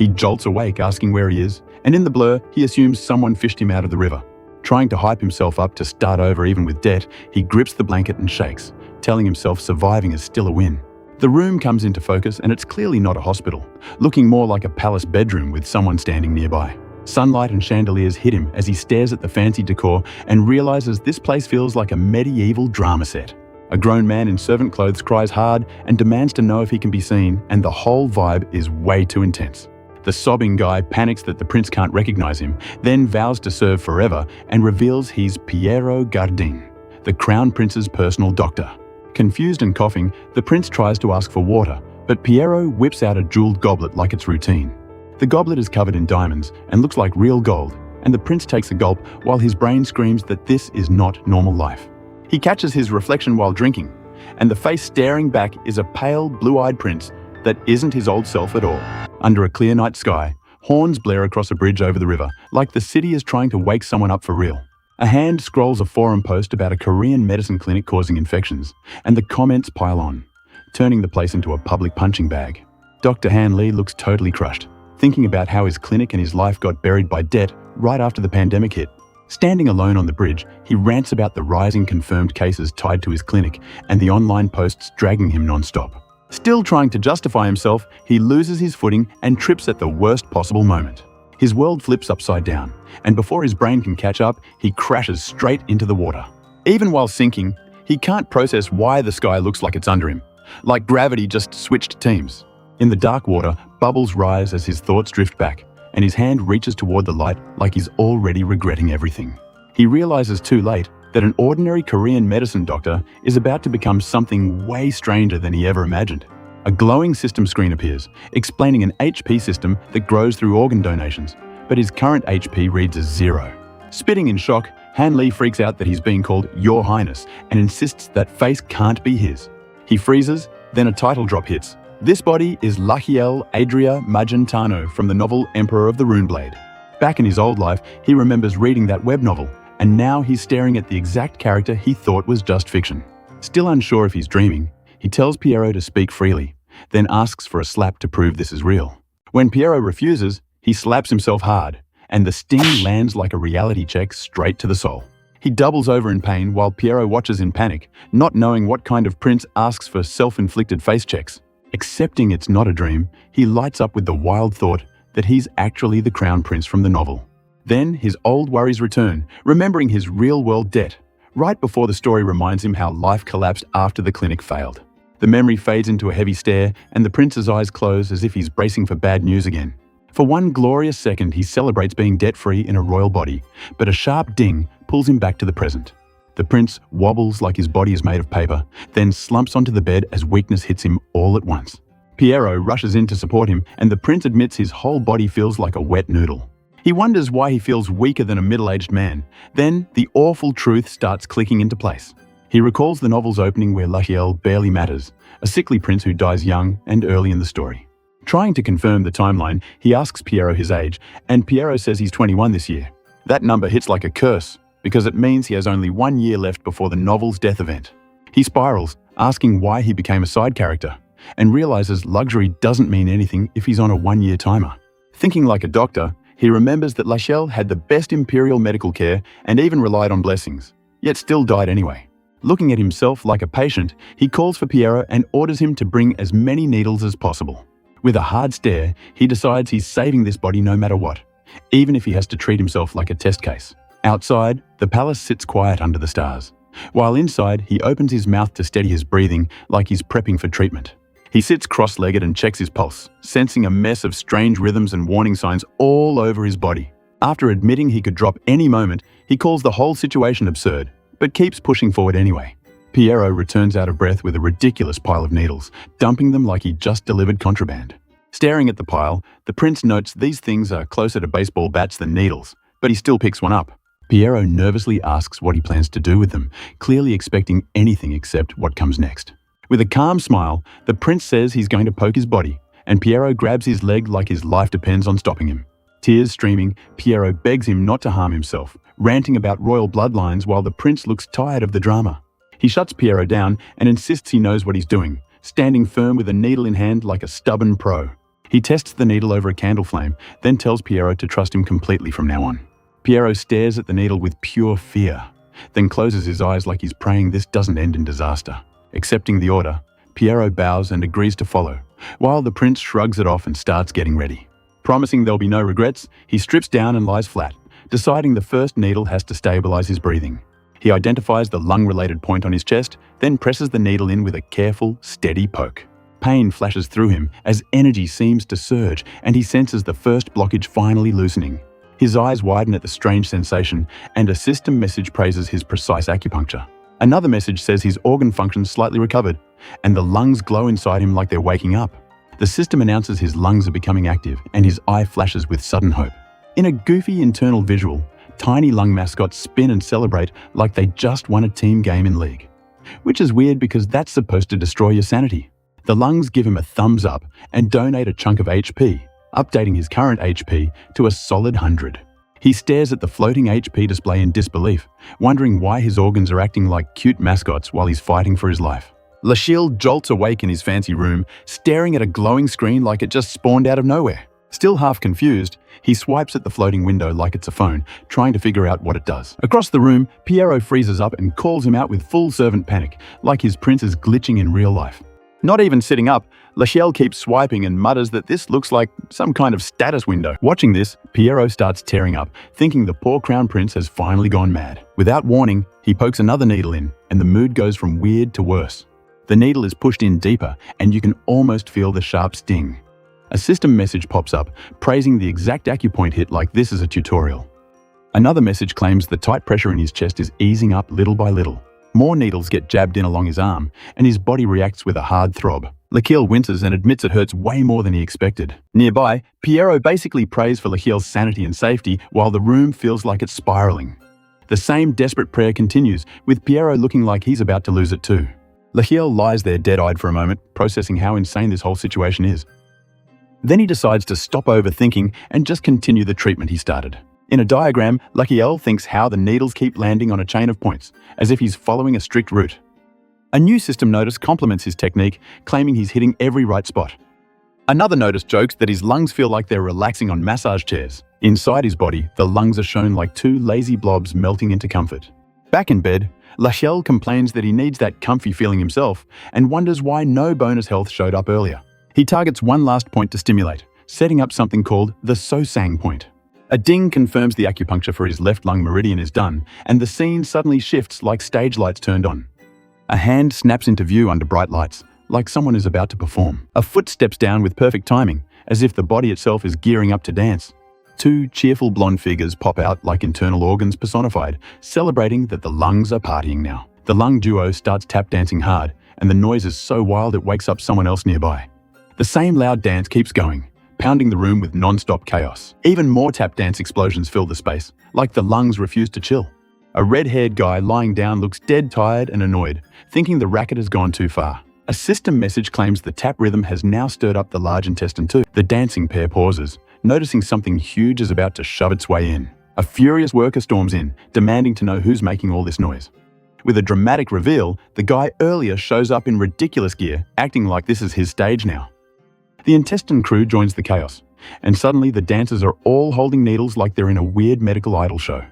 He jolts awake asking where he is, and in the blur, he assumes someone fished him out of the river. Trying to hype himself up to start over even with debt, he grips the blanket and shakes, telling himself surviving is still a win. The room comes into focus and it's clearly not a hospital, looking more like a palace bedroom with someone standing nearby. Sunlight and chandeliers hit him as he stares at the fancy decor and realizes this place feels like a medieval drama set. A grown man in servant clothes cries hard and demands to know if he can be seen, and the whole vibe is way too intense. The sobbing guy panics that the prince can't recognize him, then vows to serve forever and reveals he's Piero Gardin, the crown prince's personal doctor. Confused and coughing, the prince tries to ask for water, but Piero whips out a jeweled goblet like it's routine. The goblet is covered in diamonds and looks like real gold, and the prince takes a gulp while his brain screams that this is not normal life. He catches his reflection while drinking, and the face staring back is a pale, blue-eyed prince that isn't his old self at all. Under a clear night sky, horns blare across a bridge over the river, like the city is trying to wake someone up for real. A hand scrolls a forum post about a Korean medicine clinic causing infections, and the comments pile on, turning the place into a public punching bag. Dr. Han Lee looks totally crushed, thinking about how his clinic and his life got buried by debt right after the pandemic hit. Standing alone on the bridge, he rants about the rising confirmed cases tied to his clinic and the online posts dragging him non-stop. Still trying to justify himself, he loses his footing and trips at the worst possible moment. His world flips upside down, and before his brain can catch up, he crashes straight into the water. Even while sinking, he can't process why the sky looks like it's under him, like gravity just switched teams. In the dark water, bubbles rise as his thoughts drift back, and his hand reaches toward the light like he's already regretting everything. He realizes too late that an ordinary Korean medicine doctor is about to become something way stranger than he ever imagined. A glowing system screen appears, explaining an HP system that grows through organ donations, but his current HP reads as 0. Spitting in shock, Han Lee freaks out that he's being called Your Highness and insists that face can't be his. He freezes, then a title drop hits. This body is Lachiel Adria Magentano from the novel Emperor of the Runeblade. Back in his old life, he remembers reading that web novel, and now he's staring at the exact character he thought was just fiction. Still unsure if he's dreaming, he tells Piero to speak freely, then asks for a slap to prove this is real. When Piero refuses, he slaps himself hard, and the sting lands like a reality check straight to the soul. He doubles over in pain while Piero watches in panic, not knowing what kind of prince asks for self-inflicted face checks. Accepting it's not a dream, he lights up with the wild thought that he's actually the crown prince from the novel. Then his old worries return, remembering his real-world debt, right before the story reminds him how life collapsed after the clinic failed. The memory fades into a heavy stare, and the prince's eyes close as if he's bracing for bad news again. For one glorious second, he celebrates being debt-free in a royal body, but a sharp ding pulls him back to the present. The prince wobbles like his body is made of paper, then slumps onto the bed as weakness hits him all at once. Piero rushes in to support him, and the prince admits his whole body feels like a wet noodle. He wonders why he feels weaker than a middle-aged man. Then, the awful truth starts clicking into place. He recalls the novel's opening where Lachiel barely matters, a sickly prince who dies young and early in the story. Trying to confirm the timeline, he asks Piero his age, and Piero says he's 21 this year. That number hits like a curse, because it means he has only 1 year left before the novel's death event. He spirals, asking why he became a side character, and realizes luxury doesn't mean anything if he's on a 1-year timer. Thinking like a doctor, he remembers that Lachiel had the best imperial medical care and even relied on blessings, yet still died anyway. Looking at himself like a patient, he calls for Piero and orders him to bring as many needles as possible. With a hard stare, he decides he's saving this body no matter what, even if he has to treat himself like a test case. Outside, the palace sits quiet under the stars, while inside, he opens his mouth to steady his breathing like he's prepping for treatment. He sits cross-legged and checks his pulse, sensing a mess of strange rhythms and warning signs all over his body. After admitting he could drop any moment, he calls the whole situation absurd, but keeps pushing forward anyway. Piero returns out of breath with a ridiculous pile of needles, dumping them like he just delivered contraband. Staring at the pile, the prince notes these things are closer to baseball bats than needles, but he still picks one up. Piero nervously asks what he plans to do with them, clearly expecting anything except what comes next. With a calm smile, the prince says he's going to poke his body, and Piero grabs his leg like his life depends on stopping him. Tears streaming, Piero begs him not to harm himself, ranting about royal bloodlines while the prince looks tired of the drama. He shuts Piero down and insists he knows what he's doing, standing firm with a needle in hand like a stubborn pro. He tests the needle over a candle flame, then tells Piero to trust him completely from now on. Piero stares at the needle with pure fear, then closes his eyes like he's praying this doesn't end in disaster. Accepting the order, Piero bows and agrees to follow, while the prince shrugs it off and starts getting ready. Promising there'll be no regrets, he strips down and lies flat, deciding the first needle has to stabilize his breathing. He identifies the lung-related point on his chest, then presses the needle in with a careful, steady poke. Pain flashes through him as energy seems to surge, and he senses the first blockage finally loosening. His eyes widen at the strange sensation, and a system message praises his precise acupuncture. Another message says his organ functions slightly recovered, and the lungs glow inside him like they're waking up. The system announces his lungs are becoming active, and his eye flashes with sudden hope. In a goofy internal visual, tiny lung mascots spin and celebrate like they just won a team game in League. Which is weird because that's supposed to destroy your sanity. The lungs give him a thumbs up and donate a chunk of HP, updating his current HP to a solid 100. He stares at the floating HP display in disbelief, wondering why his organs are acting like cute mascots while he's fighting for his life. Lachille jolts awake in his fancy room, staring at a glowing screen like it just spawned out of nowhere. Still half confused, he swipes at the floating window like it's a phone, trying to figure out what it does. Across the room, Piero freezes up and calls him out with full servant panic, like his prince is glitching in real life. Not even sitting up, Lachille keeps swiping and mutters that this looks like some kind of status window. Watching this, Piero starts tearing up, thinking the poor crown prince has finally gone mad. Without warning, he pokes another needle in, and the mood goes from weird to worse. The needle is pushed in deeper, and you can almost feel the sharp sting. A system message pops up, praising the exact acupoint hit like this is a tutorial. Another message claims the tight pressure in his chest is easing up little by little. More needles get jabbed in along his arm, and his body reacts with a hard throb. Lachille winces and admits it hurts way more than he expected. Nearby, Piero basically prays for Lachille's sanity and safety while the room feels like it's spiraling. The same desperate prayer continues, with Piero looking like he's about to lose it too. Lachille lies there dead-eyed for a moment, processing how insane this whole situation is. Then he decides to stop overthinking and just continue the treatment he started. In a diagram, Lachille thinks how the needles keep landing on a chain of points, as if he's following a strict route. A new system notice compliments his technique, claiming he's hitting every right spot. Another notice jokes that his lungs feel like they're relaxing on massage chairs. Inside his body, the lungs are shown like two lazy blobs melting into comfort. Back in bed, Lachille complains that he needs that comfy feeling himself and wonders why no bonus health showed up earlier. He targets one last point to stimulate, setting up something called the Sosang point. A ding confirms the acupuncture for his left lung meridian is done, and the scene suddenly shifts like stage lights turned on. A hand snaps into view under bright lights, like someone is about to perform. A foot steps down with perfect timing, as if the body itself is gearing up to dance. Two cheerful blonde figures pop out like internal organs personified, celebrating that the lungs are partying now. The lung duo starts tap dancing hard, and the noise is so wild it wakes up someone else nearby. The same loud dance keeps going, pounding the room with non-stop chaos. Even more tap dance explosions fill the space, like the lungs refuse to chill. A red-haired guy lying down looks dead tired and annoyed, thinking the racket has gone too far. A system message claims the tap rhythm has now stirred up the large intestine too. The dancing pair pauses, noticing something huge is about to shove its way in. A furious worker storms in, demanding to know who's making all this noise. With a dramatic reveal, the guy earlier shows up in ridiculous gear, acting like this is his stage now. The intestine crew joins the chaos, and suddenly the dancers are all holding needles like they're in a weird medical idol show.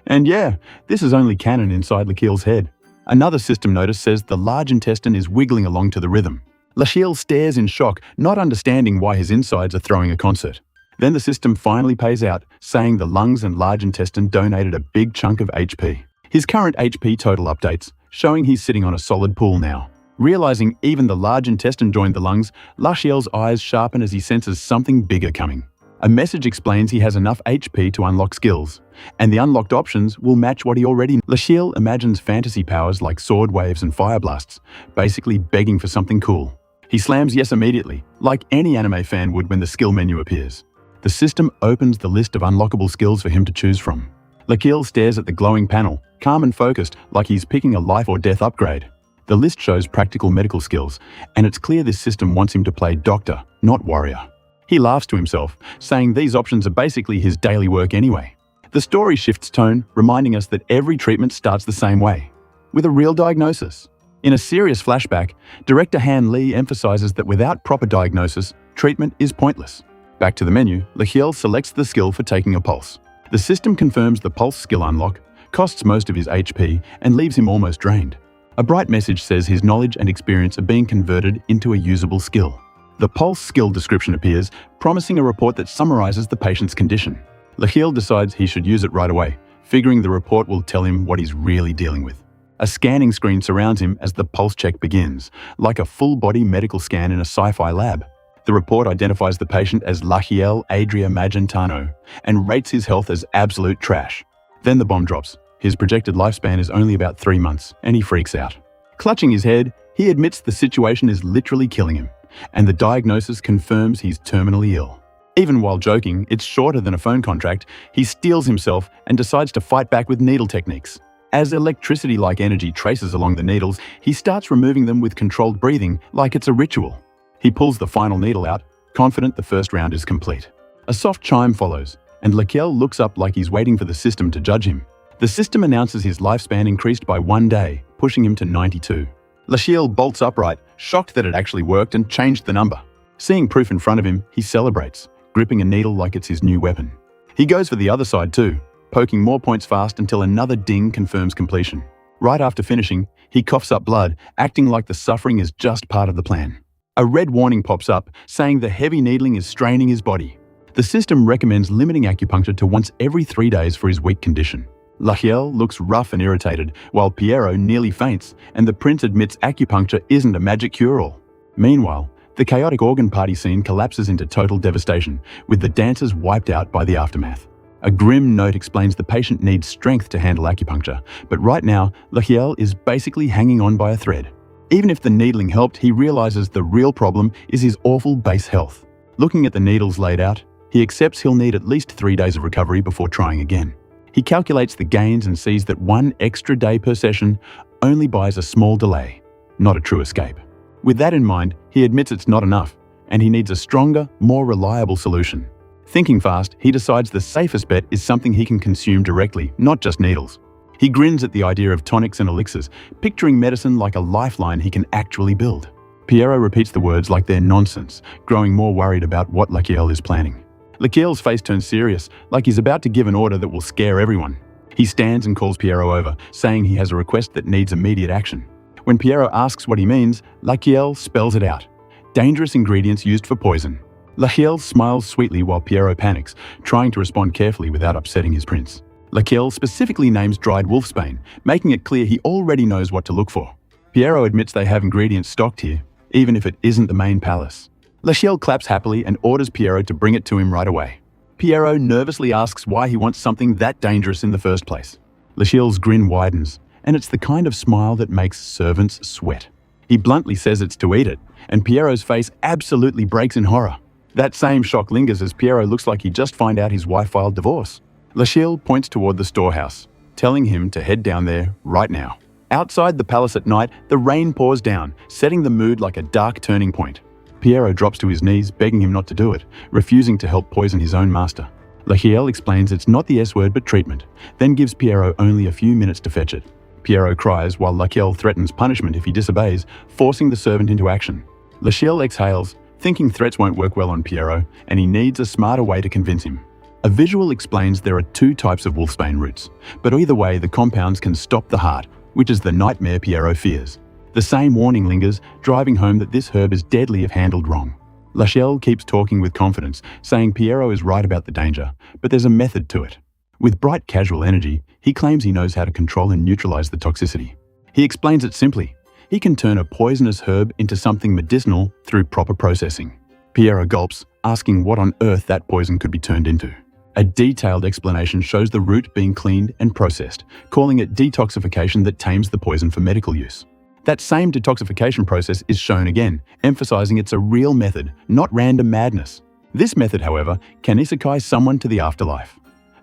And yeah, this is only canon inside Lachille's head. Another system notice says the large intestine is wiggling along to the rhythm. Lachille stares in shock, not understanding why his insides are throwing a concert. Then the system finally pays out, saying the lungs and large intestine donated a big chunk of HP. His current HP total updates, showing he's sitting on a solid pool now. Realizing even the large intestine joined the lungs, Lachille's eyes sharpen as he senses something bigger coming. A message explains he has enough HP to unlock skills, and the unlocked options will match what he already knows. Lachille imagines fantasy powers like sword waves and fire blasts, basically begging for something cool. He slams yes immediately, like any anime fan would when the skill menu appears. The system opens the list of unlockable skills for him to choose from. Lachille stares at the glowing panel, calm and focused, like he's picking a life or death upgrade. The list shows practical medical skills, and it's clear this system wants him to play doctor, not warrior. He laughs to himself, saying these options are basically his daily work anyway. The story shifts tone, reminding us that every treatment starts the same way, with a real diagnosis. In a serious flashback, director Han Lee emphasizes that without proper diagnosis, treatment is pointless. Back to the menu, Lachiel selects the skill for taking a pulse. The system confirms the pulse skill unlock, costs most of his HP, and leaves him almost drained. A bright message says his knowledge and experience are being converted into a usable skill. The pulse skill description appears, promising a report that summarizes the patient's condition. Lachiel decides he should use it right away, figuring the report will tell him what he's really dealing with. A scanning screen surrounds him as the pulse check begins, like a full-body medical scan in a sci-fi lab. The report identifies the patient as Lachiel Adria Magentano and rates his health as absolute trash. Then the bomb drops. His projected lifespan is only about 3 months, and he freaks out. Clutching his head, he admits the situation is literally killing him, and the diagnosis confirms he's terminally ill. Even while joking, it's shorter than a phone contract, he steels himself and decides to fight back with needle techniques. As electricity-like energy traces along the needles, he starts removing them with controlled breathing like it's a ritual. He pulls the final needle out, confident the first round is complete. A soft chime follows, and Lachiel looks up like he's waiting for the system to judge him. The system announces his lifespan increased by 1 day, pushing him to 92. Lachiel bolts upright, shocked that it actually worked and changed the number. Seeing proof in front of him, he celebrates, gripping a needle like it's his new weapon. He goes for the other side too, poking more points fast until another ding confirms completion. Right after finishing, he coughs up blood, acting like the suffering is just part of the plan. A red warning pops up, saying the heavy needling is straining his body. The system recommends limiting acupuncture to once every 3 days for his weak condition. Lachiel looks rough and irritated, while Piero nearly faints, and the prince admits acupuncture isn't a magic cure-all. Meanwhile, the chaotic organ party scene collapses into total devastation, with the dancers wiped out by the aftermath. A grim note explains the patient needs strength to handle acupuncture, but right now, Lachiel is basically hanging on by a thread. Even if the needling helped, he realizes the real problem is his awful base health. Looking at the needles laid out, he accepts he'll need at least 3 days of recovery before trying again. He calculates the gains and sees that 1 extra day per session only buys a small delay, not a true escape. With that in mind, he admits it's not enough, and he needs a stronger, more reliable solution. Thinking fast, he decides the safest bet is something he can consume directly, not just needles. He grins at the idea of tonics and elixirs, picturing medicine like a lifeline he can actually build. Piero repeats the words like they're nonsense, growing more worried about what Lachiel is planning. Lachiel's face turns serious, like he's about to give an order that will scare everyone. He stands and calls Piero over, saying he has a request that needs immediate action. When Piero asks what he means, Lachiel spells it out. Dangerous ingredients used for poison. Lachiel smiles sweetly while Piero panics, trying to respond carefully without upsetting his prince. Lachiel specifically names dried wolfsbane, making it clear he already knows what to look for. Piero admits they have ingredients stocked here, even if it isn't the main palace. Lachiel claps happily and orders Piero to bring it to him right away. Piero nervously asks why he wants something that dangerous in the first place. Lachiel's grin widens, and it's the kind of smile that makes servants sweat. He bluntly says it's to eat it, and Piero's face absolutely breaks in horror. That same shock lingers as Piero looks like he just found out his wife filed divorce. Lachiel points toward the storehouse, telling him to head down there right now. Outside the palace at night, the rain pours down, setting the mood like a dark turning point. Piero drops to his knees, begging him not to do it, refusing to help poison his own master. Lachiel explains it's not the S-word but treatment, then gives Piero only a few minutes to fetch it. Piero cries while Lachiel threatens punishment if he disobeys, forcing the servant into action. Lachiel exhales, thinking threats won't work well on Piero, and he needs a smarter way to convince him. A visual explains there are 2 types of wolfsbane roots, but either way the compounds can stop the heart, which is the nightmare Piero fears. The same warning lingers, driving home that this herb is deadly if handled wrong. Lachiel keeps talking with confidence, saying Piero is right about the danger, but there's a method to it. With bright casual energy, he claims he knows how to control and neutralize the toxicity. He explains it simply. He can turn a poisonous herb into something medicinal through proper processing. Piero gulps, asking what on earth that poison could be turned into. A detailed explanation shows the root being cleaned and processed, calling it detoxification that tames the poison for medical use. That same detoxification process is shown again, emphasizing it's a real method, not random madness. This method, however, can isekai someone to the afterlife.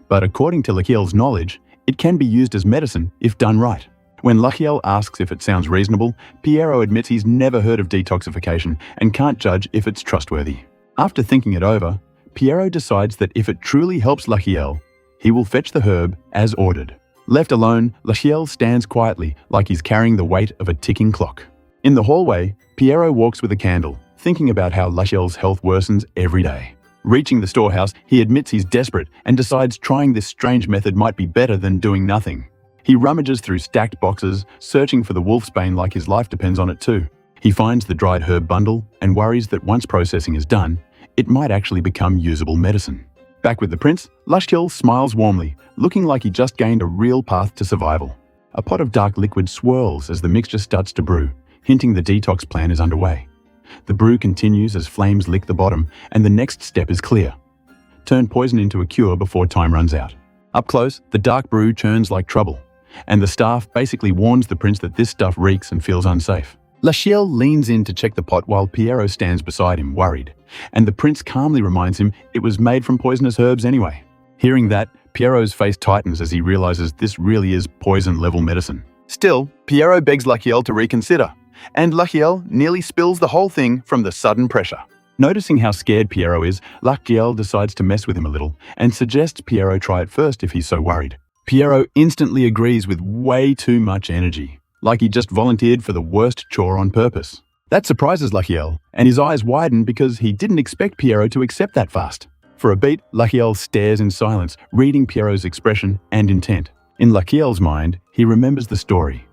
But according to Lachiel's knowledge, it can be used as medicine if done right. When Lachiel asks if it sounds reasonable, Piero admits he's never heard of detoxification and can't judge if it's trustworthy. After thinking it over, Piero decides that if it truly helps Lachiel, he will fetch the herb as ordered. Left alone, Lachiel stands quietly, like he's carrying the weight of a ticking clock. In the hallway, Piero walks with a candle, thinking about how Lachiel's health worsens every day. Reaching the storehouse, he admits he's desperate and decides trying this strange method might be better than doing nothing. He rummages through stacked boxes, searching for the wolfsbane like his life depends on it too. He finds the dried herb bundle and worries that once processing is done, it might actually become usable medicine. Back with the prince, Lachiel smiles warmly, looking like he just gained a real path to survival. A pot of dark liquid swirls as the mixture starts to brew, hinting the detox plan is underway. The brew continues as flames lick the bottom, and the next step is clear. Turn poison into a cure before time runs out. Up close, the dark brew churns like trouble, and the staff basically warns the prince that this stuff reeks and feels unsafe. Lachiel leans in to check the pot while Pierrot stands beside him, worried, and the prince calmly reminds him it was made from poisonous herbs anyway. Hearing that, Pierrot's face tightens as he realizes this really is poison-level medicine. Still, Pierrot begs Lachiel to reconsider, and Lachiel nearly spills the whole thing from the sudden pressure. Noticing how scared Pierrot is, Lachiel decides to mess with him a little and suggests Pierrot try it first if he's so worried. Pierrot instantly agrees with way too much energy, like he just volunteered for the worst chore on purpose. That surprises Lachiel, and his eyes widen because he didn't expect Pierrot to accept that fast. For a beat, Lachiel stares in silence, reading Pierrot's expression and intent. In Lachiel's mind, he remembers the story.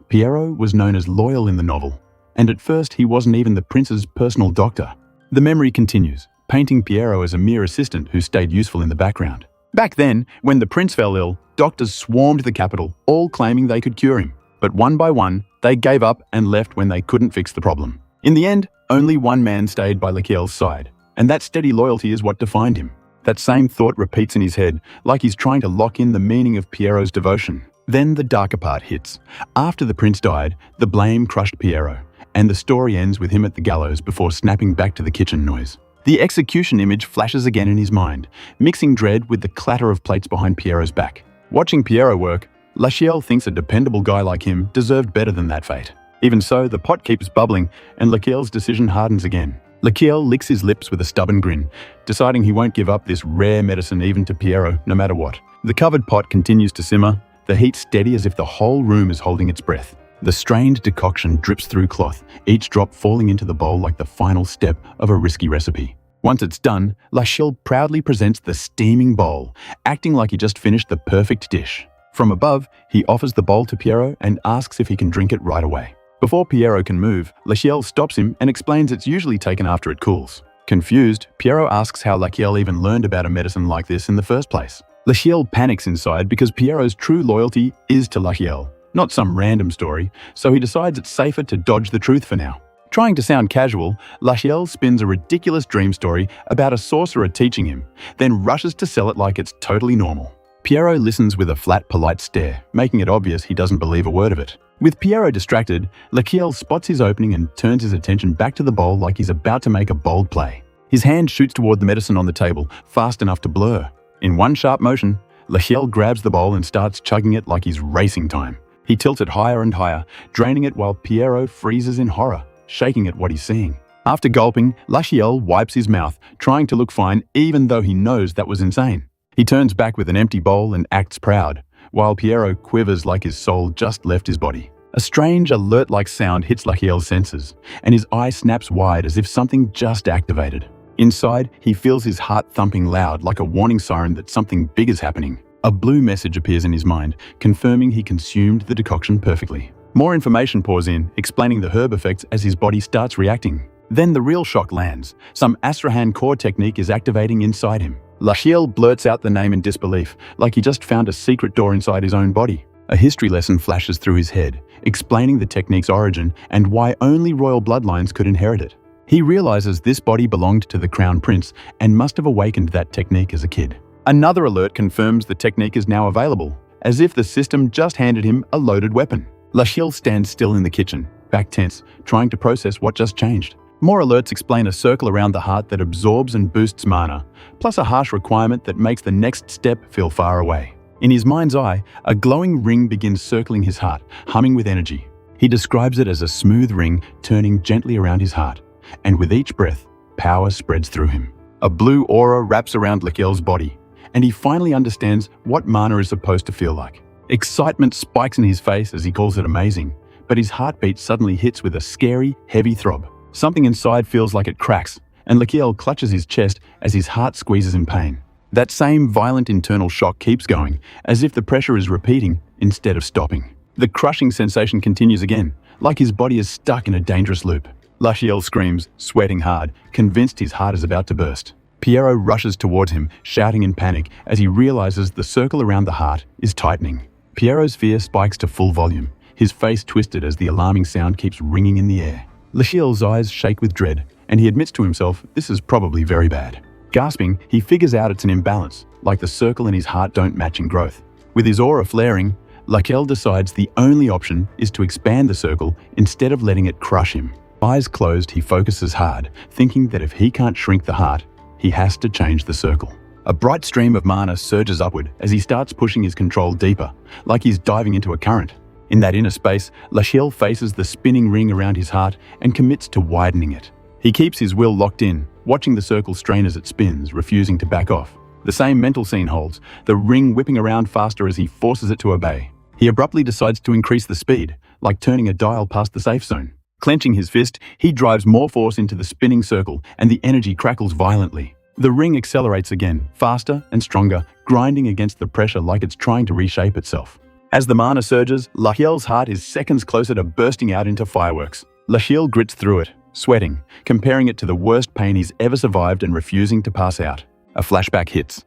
Pierrot was known as loyal in the novel, and at first he wasn't even the prince's personal doctor. The memory continues, painting Pierrot as a mere assistant who stayed useful in the background. Back then, when the prince fell ill, doctors swarmed the capital, all claiming they could cure him. But one by one, they gave up and left when they couldn't fix the problem. In the end, only one man stayed by Lachiel's side, and that steady loyalty is what defined him. That same thought repeats in his head, like he's trying to lock in the meaning of Pierrot's devotion. Then the darker part hits. After the prince died, the blame crushed Pierrot, and the story ends with him at the gallows before snapping back to the kitchen noise. The execution image flashes again in his mind, mixing dread with the clatter of plates behind Pierrot's back. Watching Pierrot work, Lachiel thinks a dependable guy like him deserved better than that fate. Even so, the pot keeps bubbling, and Lachiel's decision hardens again. Lachiel licks his lips with a stubborn grin, deciding he won't give up this rare medicine even to Pierrot, no matter what. The covered pot continues to simmer, the heat steady as if the whole room is holding its breath. The strained decoction drips through cloth, each drop falling into the bowl like the final step of a risky recipe. Once it's done, Lachiel proudly presents the steaming bowl, acting like he just finished the perfect dish. From above, he offers the bowl to Pierrot and asks if he can drink it right away. Before Pierrot can move, Lachiel stops him and explains it's usually taken after it cools. Confused, Pierrot asks how Lachiel even learned about a medicine like this in the first place. Lachiel panics inside because Pierrot's true loyalty is to Lachiel, not some random story, so he decides it's safer to dodge the truth for now. Trying to sound casual, Lachiel spins a ridiculous dream story about a sorcerer teaching him, then rushes to sell it like it's totally normal. Pierrot listens with a flat, polite stare, making it obvious he doesn't believe a word of it. With Pierrot distracted, Lachiel spots his opening and turns his attention back to the bowl like he's about to make a bold play. His hand shoots toward the medicine on the table, fast enough to blur. In one sharp motion, Lachiel grabs the bowl and starts chugging it like he's racing time. He tilts it higher and higher, draining it while Pierrot freezes in horror, shaking at what he's seeing. After gulping, Lachiel wipes his mouth, trying to look fine even though he knows that was insane. He turns back with an empty bowl and acts proud, while Pierrot quivers like his soul just left his body. A strange, alert-like sound hits Lachiel's senses, and his eye snaps wide as if something just activated. Inside, he feels his heart thumping loud like a warning siren that something big is happening. A blue message appears in his mind, confirming he consumed the decoction perfectly. More information pours in, explaining the herb effects as his body starts reacting. Then the real shock lands. Some Astrahan core technique is activating inside him. Lachiel blurts out the name in disbelief, like he just found a secret door inside his own body. A history lesson flashes through his head, explaining the technique's origin and why only royal bloodlines could inherit it. He realizes this body belonged to the crown prince and must have awakened that technique as a kid. Another alert confirms the technique is now available, as if the system just handed him a loaded weapon. Lachiel stands still in the kitchen, back tense, trying to process what just changed. More alerts explain a circle around the heart that absorbs and boosts mana, plus a harsh requirement that makes the next step feel far away. In his mind's eye, a glowing ring begins circling his heart, humming with energy. He describes it as a smooth ring turning gently around his heart, and with each breath, power spreads through him. A blue aura wraps around Lachiel's body, and he finally understands what mana is supposed to feel like. Excitement spikes in his face as he calls it amazing, but his heartbeat suddenly hits with a scary, heavy throb. Something inside feels like it cracks, and Lakiel clutches his chest as his heart squeezes in pain. That same violent internal shock keeps going, as if the pressure is repeating instead of stopping. The crushing sensation continues again, like his body is stuck in a dangerous loop. Lakiel screams, sweating hard, convinced his heart is about to burst. Piero rushes towards him, shouting in panic as he realizes the circle around the heart is tightening. Piero's fear spikes to full volume, his face twisted as the alarming sound keeps ringing in the air. Lakiel's eyes shake with dread, and he admits to himself this is probably very bad. Gasping, he figures out it's an imbalance, like the circle and his heart don't match in growth. With his aura flaring, Lakiel decides the only option is to expand the circle instead of letting it crush him. Eyes closed, he focuses hard, thinking that if he can't shrink the heart, he has to change the circle. A bright stream of mana surges upward as he starts pushing his control deeper, like he's diving into a current. In that inner space, Lakiel faces the spinning ring around his heart and commits to widening it. He keeps his will locked in, watching the circle strain as it spins, refusing to back off. The same mental scene holds, the ring whipping around faster as he forces it to obey. He abruptly decides to increase the speed, like turning a dial past the safe zone. Clenching his fist, he drives more force into the spinning circle, and the energy crackles violently. The ring accelerates again, faster and stronger, grinding against the pressure like it's trying to reshape itself. As the mana surges, Lakiel's heart is seconds closer to bursting out into fireworks. Lakiel grits through it, sweating, comparing it to the worst pain he's ever survived and refusing to pass out. A flashback hits.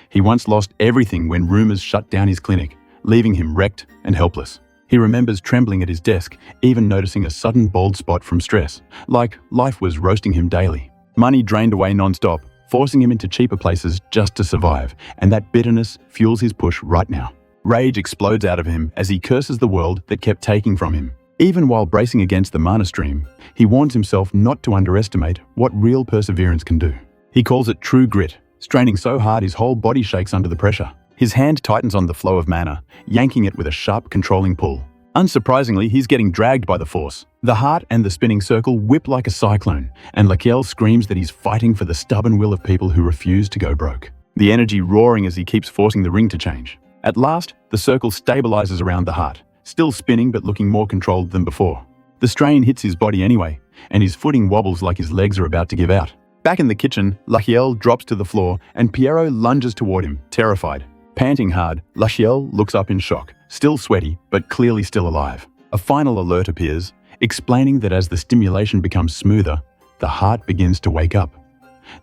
He once lost everything when rumors shut down his clinic, leaving him wrecked and helpless. He remembers trembling at his desk, even noticing a sudden bald spot from stress, like life was roasting him daily. Money drained away non-stop, forcing him into cheaper places just to survive, and that bitterness fuels his push right now. Rage explodes out of him as he curses the world that kept taking from him. Even while bracing against the mana stream, he warns himself not to underestimate what real perseverance can do. He calls it true grit, straining so hard his whole body shakes under the pressure. His hand tightens on the flow of mana, yanking it with a sharp, controlling pull. Unsurprisingly, he's getting dragged by the force. The heart and the spinning circle whip like a cyclone, and Lakiel screams that he's fighting for the stubborn will of people who refuse to go broke. The energy roaring as he keeps forcing the ring to change. At last, the circle stabilizes around the heart, still spinning but looking more controlled than before. The strain hits his body anyway, and his footing wobbles like his legs are about to give out. Back in the kitchen, Lakiel drops to the floor and Piero lunges toward him, terrified. Panting hard, Lakiel looks up in shock, still sweaty but clearly still alive. A final alert appears, explaining that as the stimulation becomes smoother, the heart begins to wake up.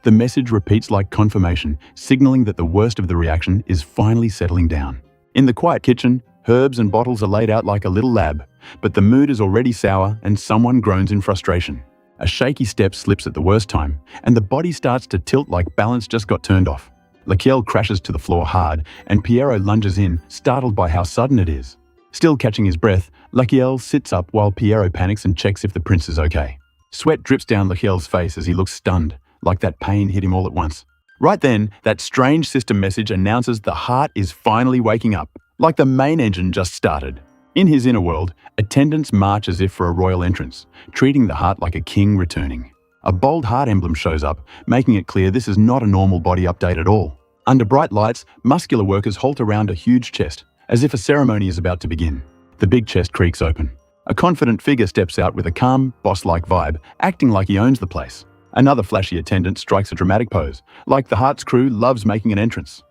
The message repeats like confirmation, signaling that the worst of the reaction is finally settling down. In the quiet kitchen, herbs and bottles are laid out like a little lab, but the mood is already sour and someone groans in frustration. A shaky step slips at the worst time, and the body starts to tilt like balance just got turned off. Lakiel crashes to the floor hard, and Piero lunges in, startled by how sudden it is. Still catching his breath, Lakiel sits up while Piero panics and checks if the prince is okay. Sweat drips down Lakiel's face as he looks stunned, like that pain hit him all at once. Right then, that strange system message announces the heart is finally waking up, like the main engine just started. In his inner world, attendants march as if for a royal entrance, treating the heart like a king returning. A bold heart emblem shows up, making it clear this is not a normal body update at all. Under bright lights, muscular workers halt around a huge chest, as if a ceremony is about to begin. The big chest creaks open. A confident figure steps out with a calm, boss-like vibe, acting like he owns the place. Another flashy attendant strikes a dramatic pose, like the Heart's crew loves making an entrance.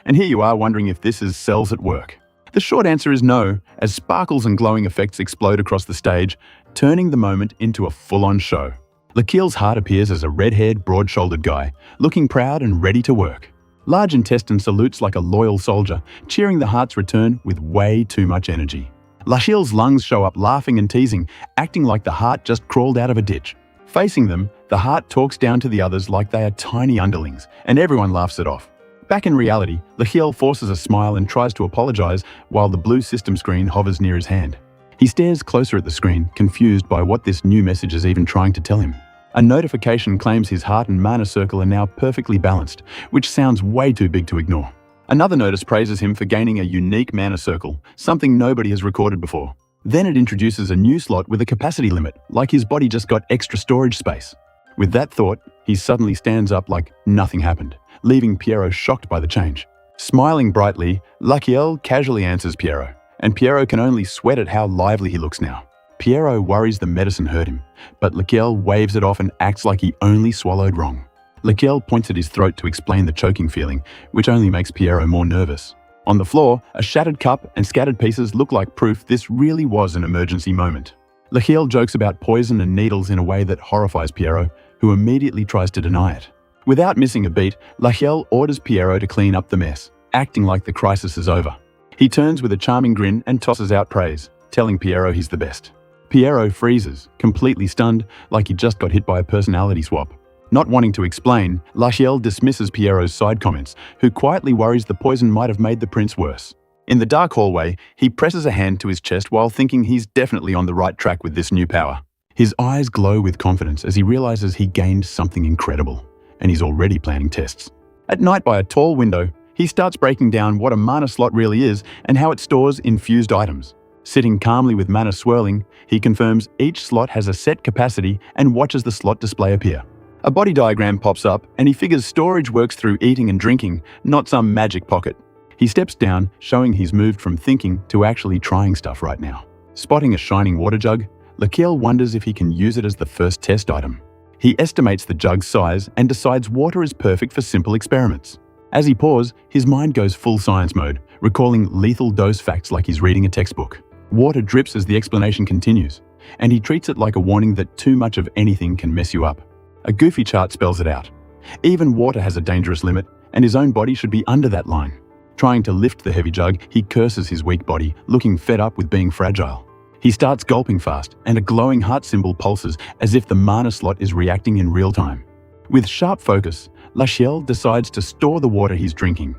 And here you are wondering if this is cells at work. The short answer is no, as sparkles and glowing effects explode across the stage, turning the moment into a full-on show. Lakiel's heart appears as a red-haired, broad-shouldered guy, looking proud and ready to work. Large intestine salutes like a loyal soldier, cheering the heart's return with way too much energy. Lakiel's lungs show up laughing and teasing, acting like the heart just crawled out of a ditch. Facing them, the heart talks down to the others like they are tiny underlings, and everyone laughs it off. Back in reality, Lakiel forces a smile and tries to apologize while the blue system screen hovers near his hand. He stares closer at the screen, confused by what this new message is even trying to tell him. A notification claims his heart and mana circle are now perfectly balanced, which sounds way too big to ignore. Another notice praises him for gaining a unique mana circle, something nobody has recorded before. Then it introduces a new slot with a capacity limit, like his body just got extra storage space. With that thought, he suddenly stands up like nothing happened, leaving Piero shocked by the change. Smiling brightly, Lakiel casually answers Piero, and Piero can only sweat at how lively he looks now. Pierrot worries the medicine hurt him, but Laquelle waves it off and acts like he only swallowed wrong. Laquelle points at his throat to explain the choking feeling, which only makes Pierrot more nervous. On the floor, a shattered cup and scattered pieces look like proof this really was an emergency moment. Laquelle jokes about poison and needles in a way that horrifies Pierrot, who immediately tries to deny it. Without missing a beat, Laquelle orders Pierrot to clean up the mess, acting like the crisis is over. He turns with a charming grin and tosses out praise, telling Pierrot he's the best. Pierrot freezes, completely stunned, like he just got hit by a personality swap. Not wanting to explain, Laquelle dismisses Pierrot's side comments, who quietly worries the poison might have made the prince worse. In the dark hallway, he presses a hand to his chest while thinking he's definitely on the right track with this new power. His eyes glow with confidence as he realizes he gained something incredible, and he's already planning tests. At night by a tall window, he starts breaking down what a mana slot really is and how it stores infused items. Sitting calmly with mana swirling, he confirms each slot has a set capacity and watches the slot display appear. A body diagram pops up, and he figures storage works through eating and drinking, not some magic pocket. He steps down, showing he's moved from thinking to actually trying stuff right now. Spotting a shining water jug, Laquelle wonders if he can use it as the first test item. He estimates the jug's size and decides water is perfect for simple experiments. As he pours, his mind goes full science mode, recalling lethal dose facts like he's reading a textbook. Water drips as the explanation continues, and he treats it like a warning that too much of anything can mess you up. A goofy chart spells it out. Even water has a dangerous limit, and his own body should be under that line. Trying to lift the heavy jug, he curses his weak body, looking fed up with being fragile. He starts gulping fast, and a glowing heart symbol pulses as if the mana slot is reacting in real time. With sharp focus, Laquelle decides to store the water he's drinking,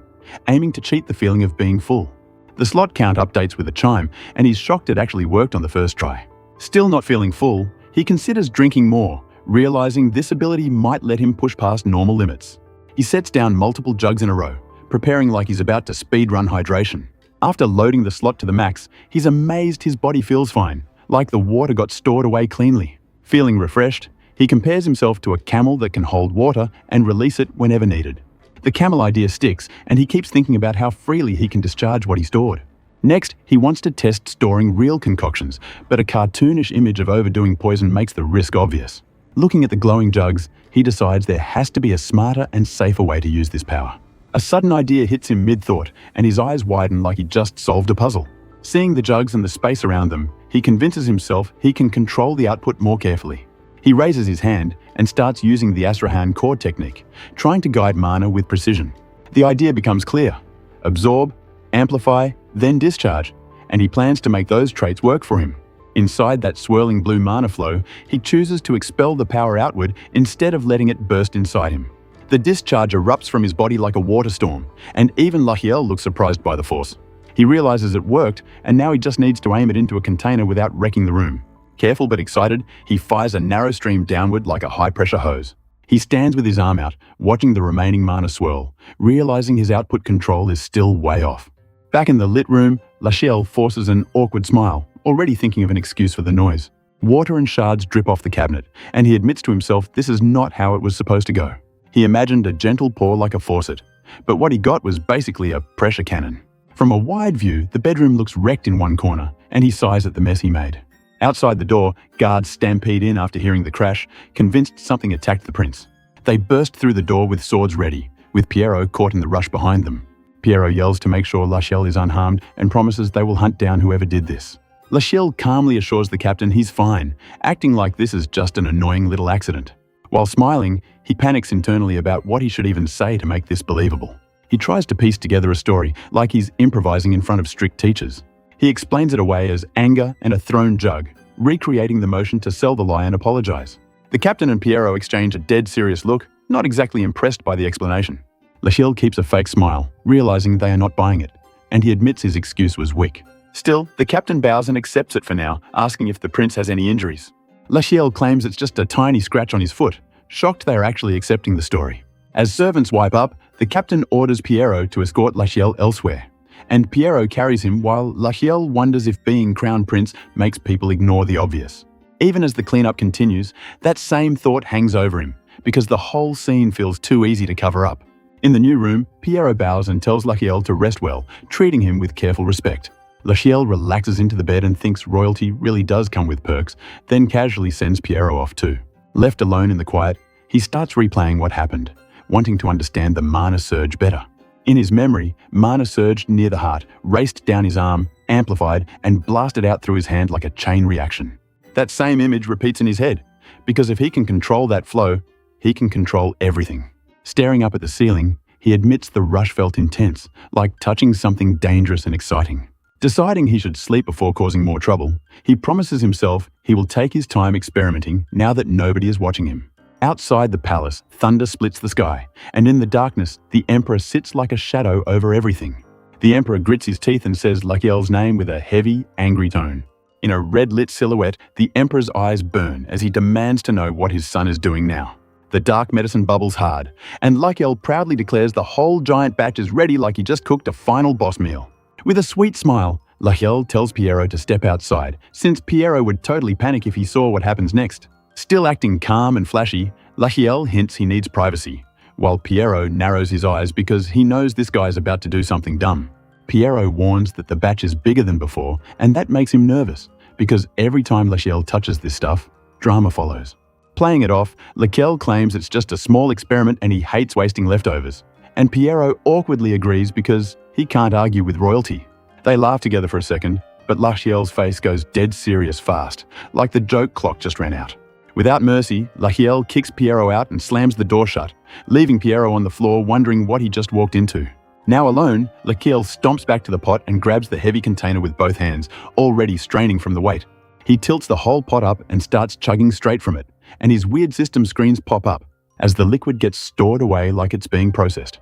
aiming to cheat the feeling of being full. The slot count updates with a chime, and he's shocked it actually worked on the first try. Still not feeling full, he considers drinking more, realizing this ability might let him push past normal limits. He sets down multiple jugs in a row, preparing like he's about to speedrun hydration. After loading the slot to the max, he's amazed his body feels fine, like the water got stored away cleanly. Feeling refreshed, he compares himself to a camel that can hold water and release it whenever needed. The camel idea sticks, and he keeps thinking about how freely he can discharge what he stored. Next, he wants to test storing real concoctions, but a cartoonish image of overdoing poison makes the risk obvious. Looking at the glowing jugs, he decides there has to be a smarter and safer way to use this power. A sudden idea hits him mid-thought, and his eyes widen like he just solved a puzzle. Seeing the jugs and the space around them, he convinces himself he can control the output more carefully. He raises his hand and starts using the Asrahan chord technique, trying to guide mana with precision. The idea becomes clear. Absorb, amplify, then discharge, and he plans to make those traits work for him. Inside that swirling blue mana flow, he chooses to expel the power outward instead of letting it burst inside him. The discharge erupts from his body like a water storm, and even Laquelle looks surprised by the force. He realizes it worked, and now he just needs to aim it into a container without wrecking the room. Careful but excited, he fires a narrow stream downward like a high-pressure hose. He stands with his arm out, watching the remaining mana swirl, realizing his output control is still way off. Back in the lit room, Laquelle forces an awkward smile, already thinking of an excuse for the noise. Water and shards drip off the cabinet, and he admits to himself this is not how it was supposed to go. He imagined a gentle pour like a faucet, but what he got was basically a pressure cannon. From a wide view, the bedroom looks wrecked in one corner, and he sighs at the mess he made. Outside the door, guards stampede in after hearing the crash, convinced something attacked the prince. They burst through the door with swords ready, with Pierrot caught in the rush behind them. Pierrot yells to make sure Laquelle is unharmed and promises they will hunt down whoever did this. Laquelle calmly assures the captain he's fine, acting like this is just an annoying little accident. While smiling, he panics internally about what he should even say to make this believable. He tries to piece together a story, like he's improvising in front of strict teachers. He explains it away as anger and a thrown jug, recreating the motion to sell the lie and apologize. The captain and Pierrot exchange a dead serious look, not exactly impressed by the explanation. Laquelle keeps a fake smile, realizing they are not buying it, and he admits his excuse was weak. Still, the captain bows and accepts it for now, asking if the prince has any injuries. Laquelle claims it's just a tiny scratch on his foot, shocked they are actually accepting the story. As servants wipe up, the captain orders Pierrot to escort Laquelle elsewhere, and Pierrot carries him while Laquelle wonders if being crown prince makes people ignore the obvious. Even as the cleanup continues, that same thought hangs over him, because the whole scene feels too easy to cover up. In the new room, Pierrot bows and tells Laquelle to rest well, treating him with careful respect. Lachiel relaxes into the bed and thinks royalty really does come with perks, then casually sends Pierrot off too. Left alone in the quiet, he starts replaying what happened, wanting to understand the mana surge better. In his memory, mana surged near the heart, raced down his arm, amplified, and blasted out through his hand like a chain reaction. That same image repeats in his head, because if he can control that flow, he can control everything. Staring up at the ceiling, he admits the rush felt intense, like touching something dangerous and exciting. Deciding he should sleep before causing more trouble, he promises himself he will take his time experimenting now that nobody is watching him. Outside the palace, thunder splits the sky, and in the darkness, the Emperor sits like a shadow over everything. The Emperor grits his teeth and says Lachiel's name with a heavy, angry tone. In a red-lit silhouette, the Emperor's eyes burn as he demands to know what his son is doing now. The dark medicine bubbles hard, and Lachiel proudly declares the whole giant batch is ready like he just cooked a final boss meal. With a sweet smile, Lachiel tells Pierrot to step outside, since Pierrot would totally panic if he saw what happens next. Still acting calm and flashy, Lachiel hints he needs privacy, while Pierrot narrows his eyes because he knows this guy's about to do something dumb. Pierrot warns that the batch is bigger than before, and that makes him nervous, because every time Lachiel touches this stuff, drama follows. Playing it off, Lachiel claims it's just a small experiment and he hates wasting leftovers. And Pierrot awkwardly agrees because he can't argue with royalty. They laugh together for a second, but Lachiel's face goes dead serious fast, like the joke clock just ran out. Without mercy, Lachiel kicks Pierrot out and slams the door shut, leaving Pierrot on the floor wondering what he just walked into. Now alone, Lachiel stomps back to the pot and grabs the heavy container with both hands, already straining from the weight. He tilts the whole pot up and starts chugging straight from it, and his weird system screens pop up as the liquid gets stored away like it's being processed.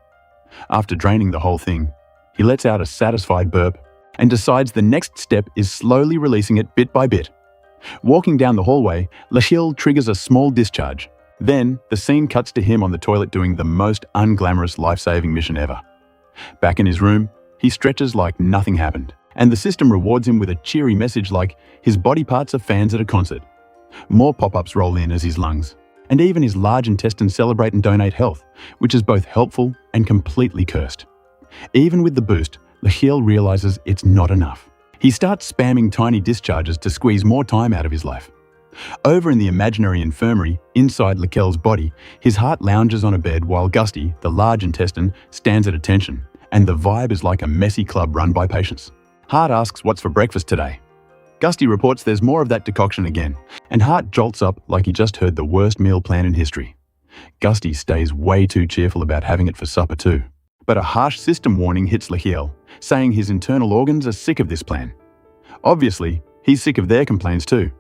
After draining the whole thing, he lets out a satisfied burp and decides the next step is slowly releasing it bit by bit. Walking down the hallway, Lachiel triggers a small discharge. Then, the scene cuts to him on the toilet doing the most unglamorous life-saving mission ever. Back in his room, he stretches like nothing happened, and the system rewards him with a cheery message like his body parts are fans at a concert. More pop-ups roll in as his lungs, and even his large intestines celebrate and donate health, which is both helpful and completely cursed. Even with the boost, Lachiel realizes it's not enough. He starts spamming tiny discharges to squeeze more time out of his life. Over in the imaginary infirmary, inside Lachiel's body, his heart lounges on a bed while Gusty, the large intestine, stands at attention, and the vibe is like a messy club run by patients. Hart asks what's for breakfast today. Gusty reports there's more of that decoction again, and Hart jolts up like he just heard the worst meal plan in history. Gusty stays way too cheerful about having it for supper too. But a harsh system warning hits Lachiel, saying his internal organs are sick of this plan. Obviously, he's sick of their complaints too.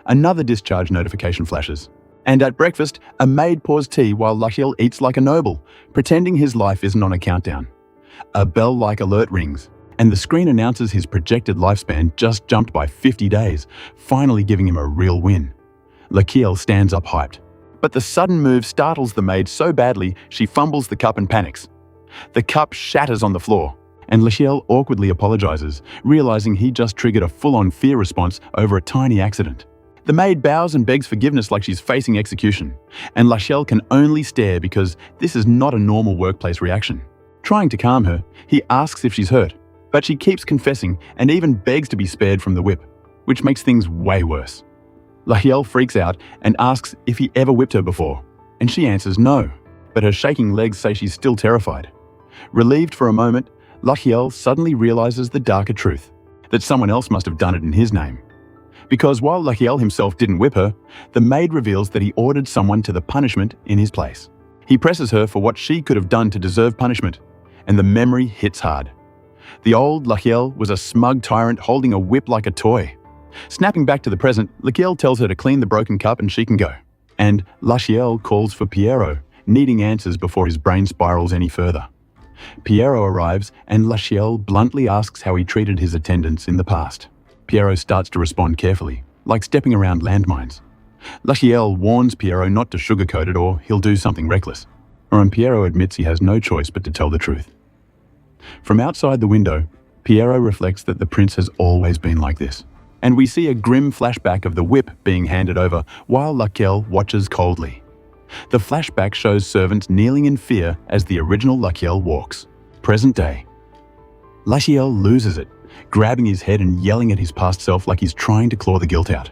Another discharge notification flashes. And at breakfast, a maid pours tea while Lachiel eats like a noble, pretending his life isn't on a countdown. A bell-like alert rings, and the screen announces his projected lifespan just jumped by 50 days, finally giving him a real win. Lachiel stands up hyped. But the sudden move startles the maid so badly she fumbles the cup and panics. The cup shatters on the floor, and Lachiel awkwardly apologizes, realizing he just triggered a full-on fear response over a tiny accident. The maid bows and begs forgiveness like she's facing execution, and Lachiel can only stare because this is not a normal workplace reaction. Trying to calm her, he asks if she's hurt, but she keeps confessing and even begs to be spared from the whip, which makes things way worse. Lachiel freaks out and asks if he ever whipped her before, and she answers no, but her shaking legs say she's still terrified. Relieved for a moment, Lachiel suddenly realizes the darker truth, that someone else must have done it in his name. Because while Lachiel himself didn't whip her, the maid reveals that he ordered someone to the punishment in his place. He presses her for what she could have done to deserve punishment, and the memory hits hard. The old Lachiel was a smug tyrant holding a whip like a toy. Snapping back to the present, Lachiel tells her to clean the broken cup and she can go. And Lachiel calls for Pierrot, needing answers before his brain spirals any further. Pierrot arrives and Lachiel bluntly asks how he treated his attendants in the past. Pierrot starts to respond carefully, like stepping around landmines. Lachiel warns Pierrot not to sugarcoat it or he'll do something reckless. And Pierrot admits he has no choice but to tell the truth. From outside the window, Pierrot reflects that the prince has always been like this. And we see a grim flashback of the whip being handed over while Lachiel watches coldly. The flashback shows servants kneeling in fear as the original Lachiel walks. Present day. Lachiel loses it, grabbing his head and yelling at his past self like he's trying to claw the guilt out.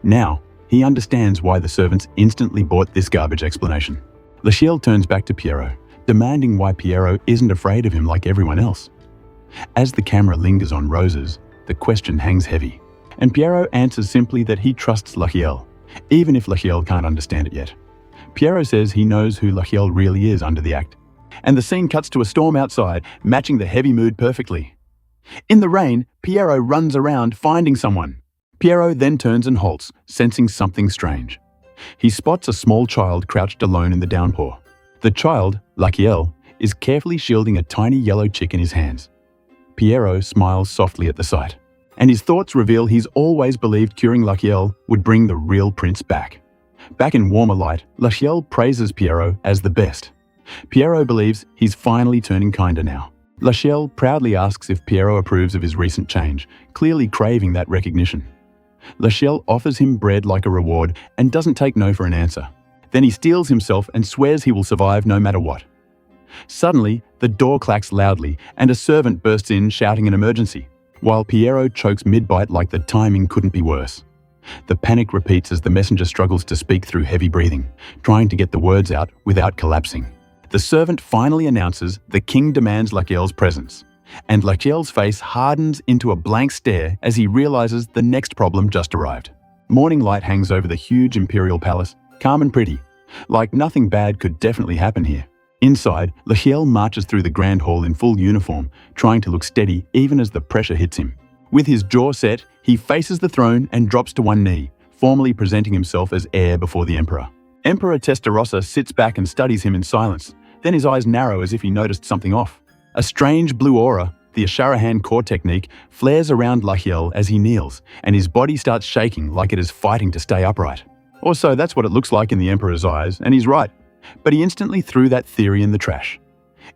Now, he understands why the servants instantly bought this garbage explanation. Lachiel turns back to Pierrot, demanding why Pierrot isn't afraid of him like everyone else. As the camera lingers on Roses, the question hangs heavy, and Pierrot answers simply that he trusts Lachiel, even if Lachiel can't understand it yet. Pierrot says he knows who Lachiel really is under the act, and the scene cuts to a storm outside, matching the heavy mood perfectly. In the rain, Pierrot runs around finding someone. Pierrot then turns and halts, sensing something strange. He spots a small child crouched alone in the downpour. The child, Lachiel, is carefully shielding a tiny yellow chick in his hands. Pierrot smiles softly at the sight, and his thoughts reveal he's always believed curing Lachiel would bring the real prince back. Back in warmer light, Lachiel praises Pierrot as the best. Pierrot believes he's finally turning kinder now. Lachiel proudly asks if Pierrot approves of his recent change, clearly craving that recognition. Lachiel offers him bread like a reward and doesn't take no for an answer. Then he steels himself and swears he will survive no matter what. Suddenly, the door clacks loudly and a servant bursts in shouting an emergency, while Pierrot chokes mid-bite like the timing couldn't be worse. The panic repeats as the messenger struggles to speak through heavy breathing, trying to get the words out without collapsing. The servant finally announces the king demands Lachiel's presence, and Lachiel's face hardens into a blank stare as he realizes the next problem just arrived. Morning light hangs over the huge imperial palace, calm and pretty, like nothing bad could definitely happen here. Inside, Lachiel marches through the grand hall in full uniform, trying to look steady even as the pressure hits him. With his jaw set, he faces the throne and drops to one knee, formally presenting himself as heir before the emperor. Emperor Testarossa sits back and studies him in silence, then his eyes narrow as if he noticed something off. A strange blue aura, the Asharahan core technique, flares around Lachiel as he kneels, and his body starts shaking like it is fighting to stay upright. Or so that's what it looks like in the emperor's eyes, and he's right. But he instantly threw that theory in the trash.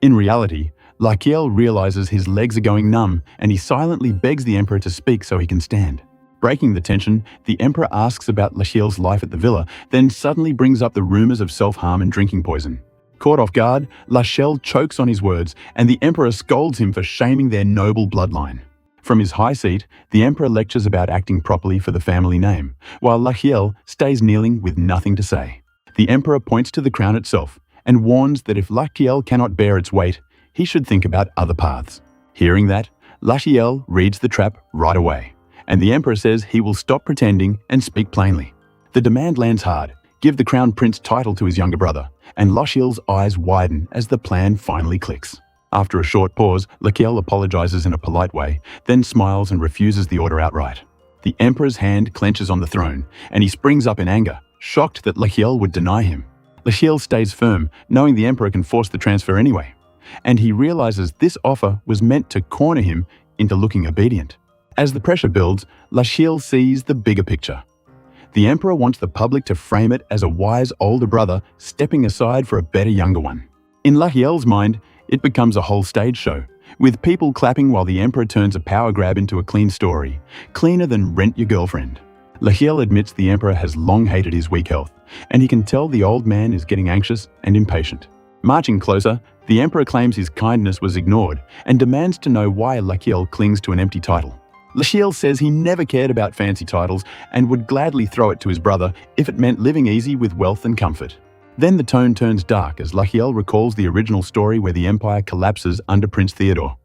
In reality, Lachiel realizes his legs are going numb, and he silently begs the emperor to speak so he can stand. Breaking the tension, the emperor asks about Lachiel's life at the villa, then suddenly brings up the rumors of self-harm and drinking poison. Caught off guard, Lachiel chokes on his words, and the emperor scolds him for shaming their noble bloodline. From his high seat, the emperor lectures about acting properly for the family name, while Lachiel stays kneeling with nothing to say. The emperor points to the crown itself and warns that if Lachiel cannot bear its weight, he should think about other paths. Hearing that, Lachiel reads the trap right away, and the emperor says he will stop pretending and speak plainly. The demand lands hard: give the crown prince title to his younger brother, and Lachiel's eyes widen as the plan finally clicks. After a short pause, Lachiel apologizes in a polite way, then smiles and refuses the order outright. The emperor's hand clenches on the throne, and he springs up in anger, shocked that Lachiel would deny him. Lachiel stays firm, knowing the emperor can force the transfer anyway, and he realizes this offer was meant to corner him into looking obedient. As the pressure builds, Lachiel sees the bigger picture. The emperor wants the public to frame it as a wise older brother stepping aside for a better younger one. In Lachiel's mind, it becomes a whole stage show, with people clapping while the emperor turns a power grab into a clean story, cleaner than Rent Your Girlfriend. Lachiel admits the emperor has long hated his weak health, and he can tell the old man is getting anxious and impatient. Marching closer, the emperor claims his kindness was ignored and demands to know why Lachiel clings to an empty title. Lachiel says he never cared about fancy titles and would gladly throw it to his brother if it meant living easy with wealth and comfort. Then the tone turns dark as Lachiel recalls the original story where the empire collapses under Prince Theodore,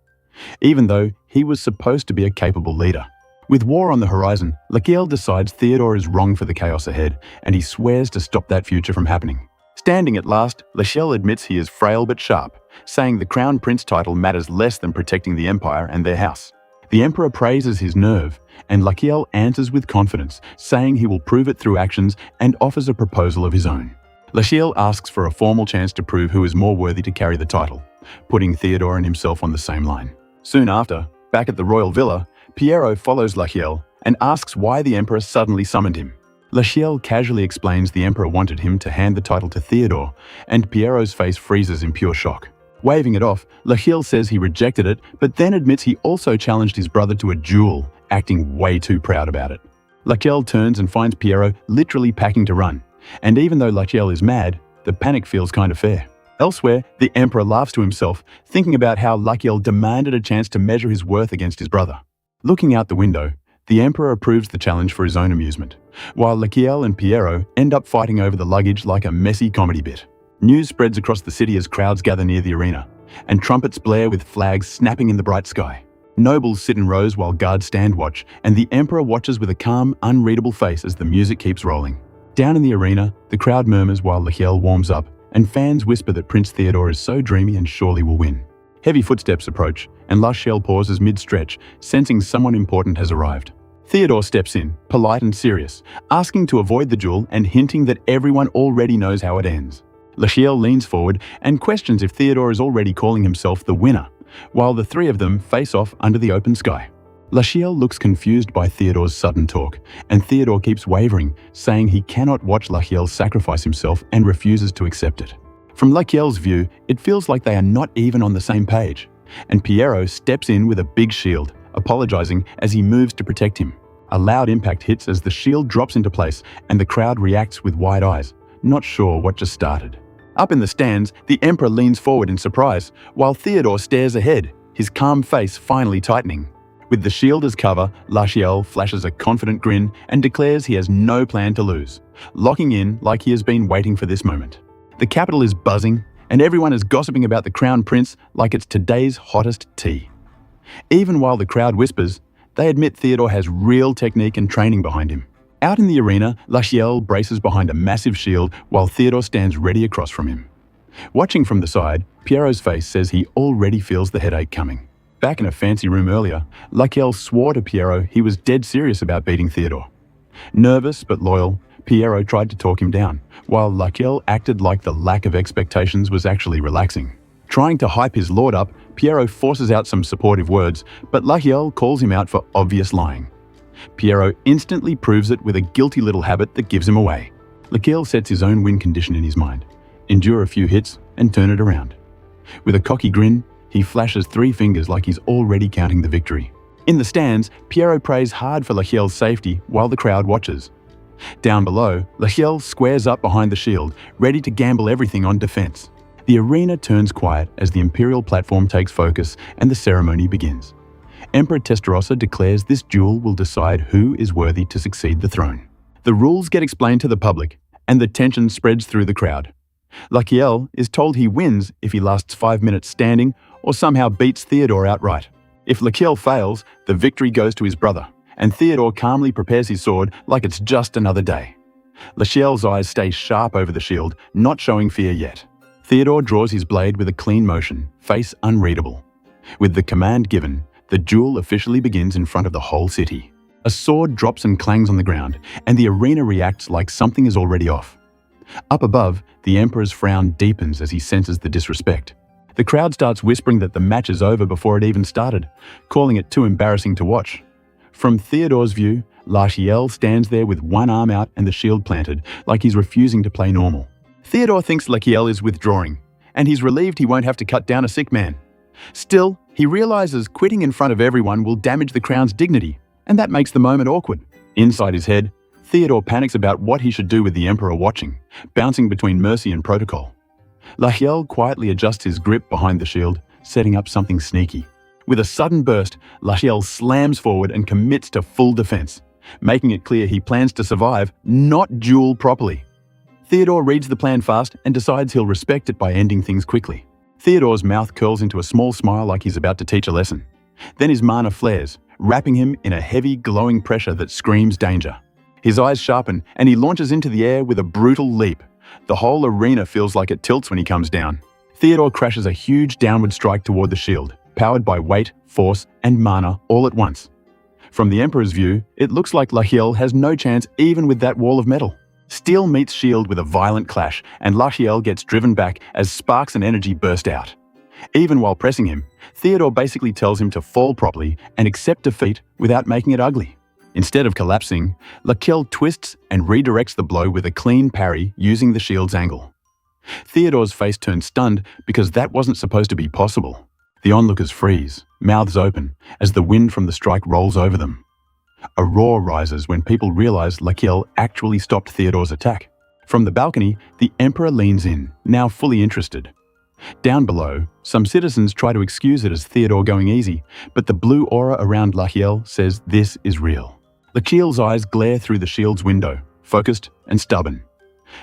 even though he was supposed to be a capable leader. With war on the horizon, Lachiel decides Theodore is wrong for the chaos ahead, and he swears to stop that future from happening. Standing at last, Lachiel admits he is frail but sharp, saying the crown prince title matters less than protecting the empire and their house. The emperor praises his nerve, and Lachiel answers with confidence, saying he will prove it through actions and offers a proposal of his own. Lachiel asks for a formal chance to prove who is more worthy to carry the title, putting Theodore and himself on the same line. Soon after, back at the royal villa, Pierrot follows Lachiel and asks why the emperor suddenly summoned him. Lachiel casually explains the emperor wanted him to hand the title to Theodore, and Pierrot's face freezes in pure shock. Waving it off, Lachiel says he rejected it, but then admits he also challenged his brother to a duel, acting way too proud about it. Lachiel turns and finds Pierrot literally packing to run, and even though Lachiel is mad, the panic feels kind of fair. Elsewhere, the Emperor laughs to himself, thinking about how Lachiel demanded a chance to measure his worth against his brother. Looking out the window, the Emperor approves the challenge for his own amusement, while Lachiel and Piero end up fighting over the luggage like a messy comedy bit. News spreads across the city as crowds gather near the arena, and trumpets blare with flags snapping in the bright sky. Nobles sit in rows while guards stand watch, and the Emperor watches with a calm, unreadable face as the music keeps rolling. Down in the arena, the crowd murmurs while Lachiel warms up, and fans whisper that Prince Theodore is so dreamy and surely will win. Heavy footsteps approach, and Lachiel pauses mid-stretch, sensing someone important has arrived. Theodore steps in, polite and serious, asking to avoid the duel and hinting that everyone already knows how it ends. Lachiel leans forward and questions if Theodore is already calling himself the winner, while the three of them face off under the open sky. Lachiel looks confused by Theodore's sudden talk, and Theodore keeps wavering, saying he cannot watch Lachiel sacrifice himself and refuses to accept it. From Lachiel's view, it feels like they are not even on the same page, and Piero steps in with a big shield, apologizing as he moves to protect him. A loud impact hits as the shield drops into place, and the crowd reacts with wide eyes, not sure what just started. Up in the stands, the Emperor leans forward in surprise, while Theodore stares ahead, his calm face finally tightening. With the shield as cover, Lachiel flashes a confident grin and declares he has no plan to lose, locking in like he has been waiting for this moment. The capital is buzzing, and everyone is gossiping about the Crown Prince like it's today's hottest tea. Even while the crowd whispers, they admit Theodore has real technique and training behind him. Out in the arena, Lachiel braces behind a massive shield while Theodore stands ready across from him. Watching from the side, Piero's face says he already feels the headache coming. Back in a fancy room earlier, Lachiel swore to Piero he was dead serious about beating Theodore. Nervous but loyal, Piero tried to talk him down, while Lachiel acted like the lack of expectations was actually relaxing. Trying to hype his lord up, Piero forces out some supportive words, but Lachiel calls him out for obvious lying. Piero instantly proves it with a guilty little habit that gives him away. Lachiel sets his own win condition in his mind: endure a few hits and turn it around. With a cocky grin, he flashes 3 fingers like he's already counting the victory. In the stands, Piero prays hard for Lachiel's safety while the crowd watches. Down below, Lachiel squares up behind the shield, ready to gamble everything on defense. The arena turns quiet as the Imperial platform takes focus and the ceremony begins. Emperor Testarossa declares this duel will decide who is worthy to succeed the throne. The rules get explained to the public, and the tension spreads through the crowd. Lachiel is told he wins if he lasts 5 minutes standing or somehow beats Theodore outright. If Lachiel fails, the victory goes to his brother, and Theodore calmly prepares his sword like it's just another day. Lachiel's eyes stay sharp over the shield, not showing fear yet. Theodore draws his blade with a clean motion, face unreadable. With the command given, the duel officially begins in front of the whole city. A sword drops and clangs on the ground, and the arena reacts like something is already off. Up above, the Emperor's frown deepens as he senses the disrespect. The crowd starts whispering that the match is over before it even started, calling it too embarrassing to watch. From Theodore's view, Lachiel stands there with one arm out and the shield planted, like he's refusing to play normal. Theodore thinks Lachiel is withdrawing, and he's relieved he won't have to cut down a sick man. Still, he realizes quitting in front of everyone will damage the crown's dignity, and that makes the moment awkward. Inside his head, Theodore panics about what he should do with the Emperor watching, bouncing between mercy and protocol. Lachiel quietly adjusts his grip behind the shield, setting up something sneaky. With a sudden burst, Lachiel slams forward and commits to full defense, making it clear he plans to survive, not duel properly. Theodore reads the plan fast and decides he'll respect it by ending things quickly. Theodore's mouth curls into a small smile like he's about to teach a lesson. Then his mana flares, wrapping him in a heavy, glowing pressure that screams danger. His eyes sharpen, and he launches into the air with a brutal leap. The whole arena feels like it tilts when he comes down. Theodore crashes a huge downward strike toward the shield, powered by weight, force, and mana all at once. From the Emperor's view, it looks like Lachiel has no chance even with that wall of metal. Steel meets shield with a violent clash, and Lachiel gets driven back as sparks and energy burst out. Even while pressing him, Theodore basically tells him to fall properly and accept defeat without making it ugly. Instead of collapsing, Lachiel twists and redirects the blow with a clean parry using the shield's angle. Theodore's face turns stunned because that wasn't supposed to be possible. The onlookers freeze, mouths open, as the wind from the strike rolls over them. A roar rises when people realize Lachiel actually stopped Theodore's attack. From the balcony, the Emperor leans in, now fully interested. Down below, some citizens try to excuse it as Theodore going easy, but the blue aura around Lachiel says this is real. Lachiel's eyes glare through the shield's window, focused and stubborn.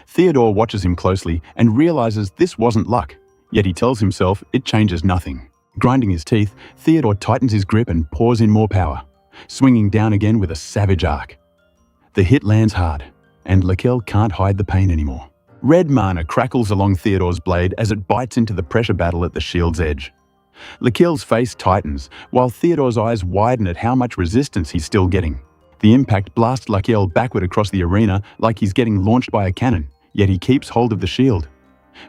Theodore watches him closely and realizes this wasn't luck, yet he tells himself it changes nothing. Grinding his teeth, Theodore tightens his grip and pours in more power, swinging down again with a savage arc. The hit lands hard, and Lachiel can't hide the pain anymore. Red mana crackles along Theodore's blade as it bites into the pressure battle at the shield's edge. Lachiel's face tightens, while Theodore's eyes widen at how much resistance he's still getting. The impact blasts Lachiel backward across the arena like he's getting launched by a cannon, yet he keeps hold of the shield.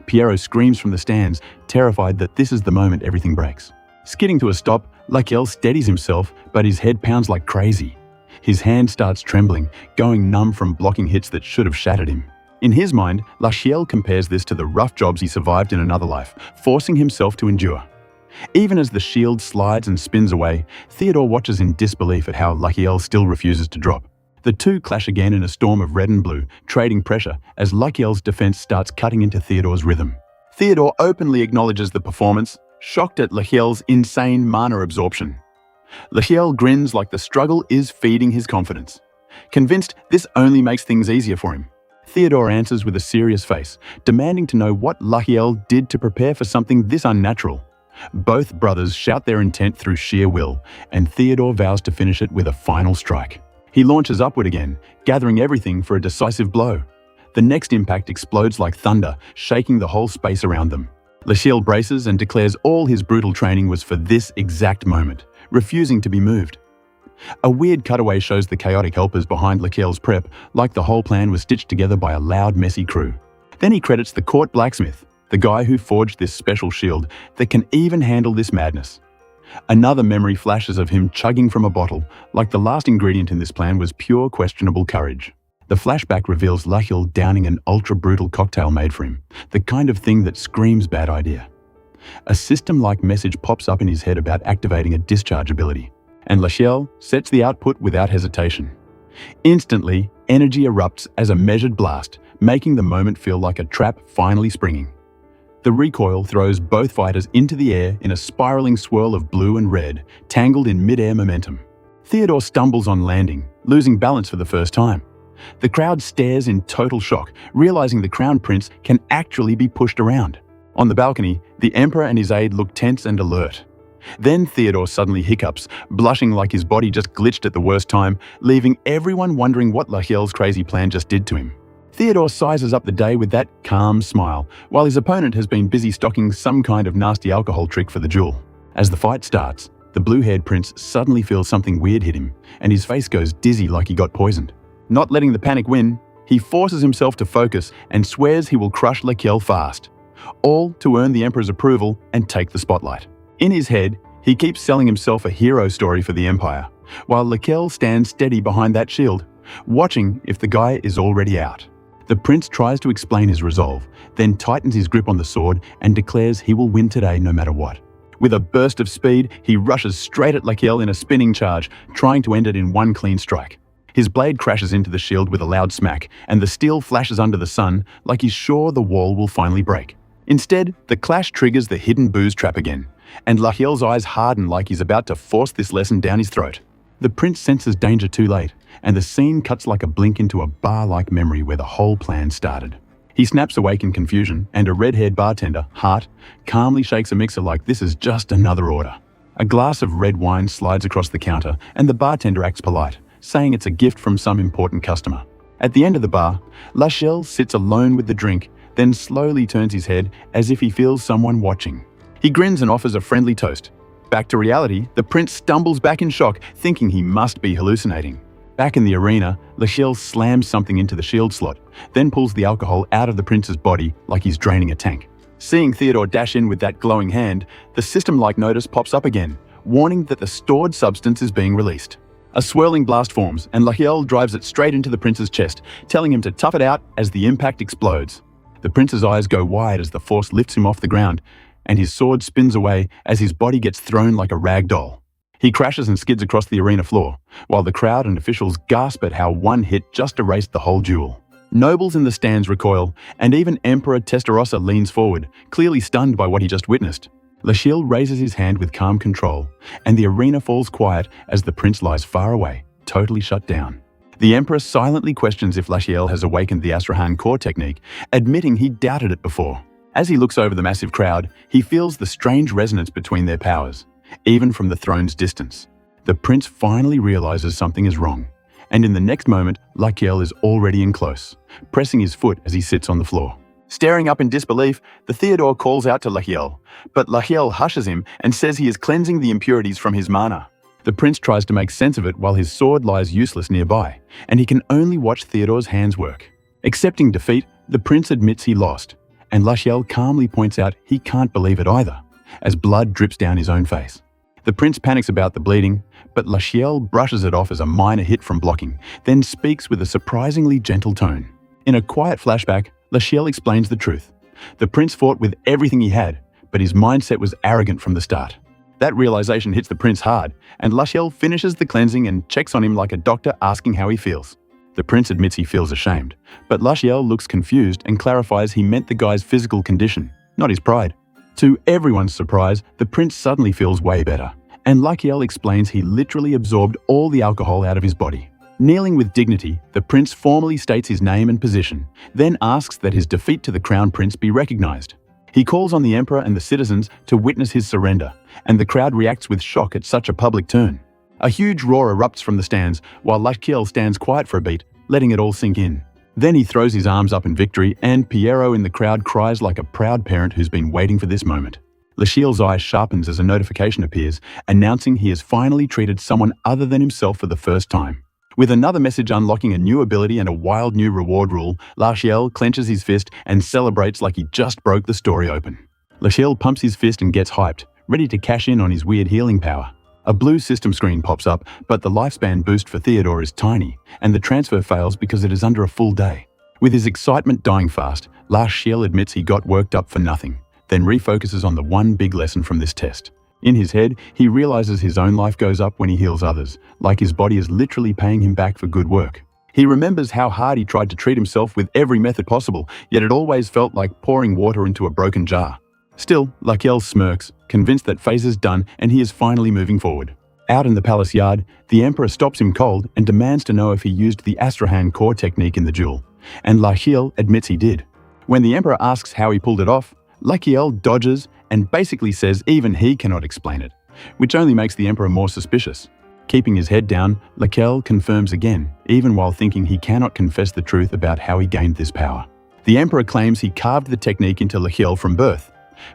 Piero screams from the stands, terrified that this is the moment everything breaks. Skidding to a stop, Lachiel steadies himself, but his head pounds like crazy. His hand starts trembling, going numb from blocking hits that should have shattered him. In his mind, Lachiel compares this to the rough jobs he survived in another life, forcing himself to endure. Even as the shield slides and spins away, Theodore watches in disbelief at how Lachiel still refuses to drop. The two clash again in a storm of red and blue, trading pressure as Lachiel's defense starts cutting into Theodore's rhythm. Theodore openly acknowledges the performance, shocked at Lachiel's insane mana absorption. Lachiel grins like the struggle is feeding his confidence. Convinced this only makes things easier for him, Theodore answers with a serious face, demanding to know what Lachiel did to prepare for something this unnatural. Both brothers shout their intent through sheer will, and Theodore vows to finish it with a final strike. He launches upward again, gathering everything for a decisive blow. The next impact explodes like thunder, shaking the whole space around them. Lachiel braces and declares all his brutal training was for this exact moment, refusing to be moved. A weird cutaway shows the chaotic helpers behind Lachiel's prep, like the whole plan was stitched together by a loud, messy crew. Then he credits the court blacksmith, the guy who forged this special shield that can even handle this madness. Another memory flashes of him chugging from a bottle, like the last ingredient in this plan was pure questionable courage. The flashback reveals Lachiel downing an ultra-brutal cocktail made for him, the kind of thing that screams bad idea. A system-like message pops up in his head about activating a discharge ability, and Lachiel sets the output without hesitation. Instantly, energy erupts as a measured blast, making the moment feel like a trap finally springing. The recoil throws both fighters into the air in a spiraling swirl of blue and red, tangled in mid-air momentum. Theodore stumbles on landing, losing balance for the first time. The crowd stares in total shock, realizing the Crown Prince can actually be pushed around. On the balcony, the Emperor and his aide look tense and alert. Then Theodore suddenly hiccups, blushing like his body just glitched at the worst time, leaving everyone wondering what Lachiel's crazy plan just did to him. Theodore sizes up the day with that calm smile, while his opponent has been busy stocking some kind of nasty alcohol trick for the duel. As the fight starts, the blue-haired prince suddenly feels something weird hit him, and his face goes dizzy like he got poisoned. Not letting the panic win, he forces himself to focus and swears he will crush Lachiel fast, all to earn the Emperor's approval and take the spotlight. In his head, he keeps selling himself a hero story for the Empire, while Lachiel stands steady behind that shield, watching if the guy is already out. The prince tries to explain his resolve, then tightens his grip on the sword and declares he will win today no matter what. With a burst of speed, he rushes straight at Lachiel in a spinning charge, trying to end it in one clean strike. His blade crashes into the shield with a loud smack, and the steel flashes under the sun like he's sure the wall will finally break. Instead, the clash triggers the hidden booze trap again, and Lachiel's eyes harden like he's about to force this lesson down his throat. The prince senses danger too late, and the scene cuts like a blink into a bar-like memory where the whole plan started. He snaps awake in confusion, and a red-haired bartender, Hart, calmly shakes a mixer like this is just another order. A glass of red wine slides across the counter, and the bartender acts polite, saying it's a gift from some important customer. At the end of the bar, Lachiel sits alone with the drink, then slowly turns his head as if he feels someone watching. He grins and offers a friendly toast. Back to reality, the prince stumbles back in shock, thinking he must be hallucinating. Back in the arena, Lachiel slams something into the shield slot, then pulls the alcohol out of the prince's body like he's draining a tank. Seeing Theodore dash in with that glowing hand, the system-like notice pops up again, warning that the stored substance is being released. A swirling blast forms, and Lachiel drives it straight into the prince's chest, telling him to tough it out as the impact explodes. The prince's eyes go wide as the force lifts him off the ground, and his sword spins away as his body gets thrown like a rag doll. He crashes and skids across the arena floor, while the crowd and officials gasp at how one hit just erased the whole duel. Nobles in the stands recoil, and even Emperor Testarossa leans forward, clearly stunned by what he just witnessed. Lachiel raises his hand with calm control, and the arena falls quiet as the prince lies far away, totally shut down. The Emperor silently questions if Lachiel has awakened the Astrahan core technique, admitting he doubted it before. As he looks over the massive crowd, he feels the strange resonance between their powers, even from the throne's distance. The prince finally realizes something is wrong, and in the next moment, Lachiel is already in close, pressing his foot as he sits on the floor. Staring up in disbelief, the Theodore calls out to Lachiel, but Lachiel hushes him and says he is cleansing the impurities from his mana. The prince tries to make sense of it while his sword lies useless nearby, and he can only watch Theodore's hands work. Accepting defeat, the prince admits he lost, and Lachiel calmly points out he can't believe it either, as blood drips down his own face. The prince panics about the bleeding, but Lachiel brushes it off as a minor hit from blocking, then speaks with a surprisingly gentle tone. In a quiet flashback, Lachiel explains the truth. The prince fought with everything he had, but his mindset was arrogant from the start. That realization hits the prince hard, and Lachiel finishes the cleansing and checks on him like a doctor asking how he feels. The prince admits he feels ashamed, but Lachiel looks confused and clarifies he meant the guy's physical condition, not his pride. To everyone's surprise, the prince suddenly feels way better, and Lachiel explains he literally absorbed all the alcohol out of his body. Kneeling with dignity, the prince formally states his name and position, then asks that his defeat to the crown prince be recognized. He calls on the emperor and the citizens to witness his surrender, and the crowd reacts with shock at such a public turn. A huge roar erupts from the stands, while Lachiel stands quiet for a beat, letting it all sink in. Then he throws his arms up in victory, and Piero in the crowd cries like a proud parent who's been waiting for this moment. Lachiel's eye sharpens as a notification appears, announcing he has finally treated someone other than himself for the first time. With another message unlocking a new ability and a wild new reward rule, Lachiel clenches his fist and celebrates like he just broke the story open. Lachiel pumps his fist and gets hyped, ready to cash in on his weird healing power. A blue system screen pops up, but the lifespan boost for Theodore is tiny, and the transfer fails because it is under a full day. With his excitement dying fast, Lachiel admits he got worked up for nothing, then refocuses on the one big lesson from this test. In his head, he realizes his own life goes up when he heals others, like his body is literally paying him back for good work. He remembers how hard he tried to treat himself with every method possible, yet it always felt like pouring water into a broken jar. Still, Lachiel smirks, convinced that phase is done and he is finally moving forward. Out in the palace yard, the emperor stops him cold and demands to know if he used the Astrahan core technique in the duel, and Lachiel admits he did. When the emperor asks how he pulled it off, Lachiel dodges and basically says even he cannot explain it, which only makes the emperor more suspicious. Keeping his head down, Lachiel confirms again, even while thinking he cannot confess the truth about how he gained this power. The emperor claims he carved the technique into Lachiel from birth,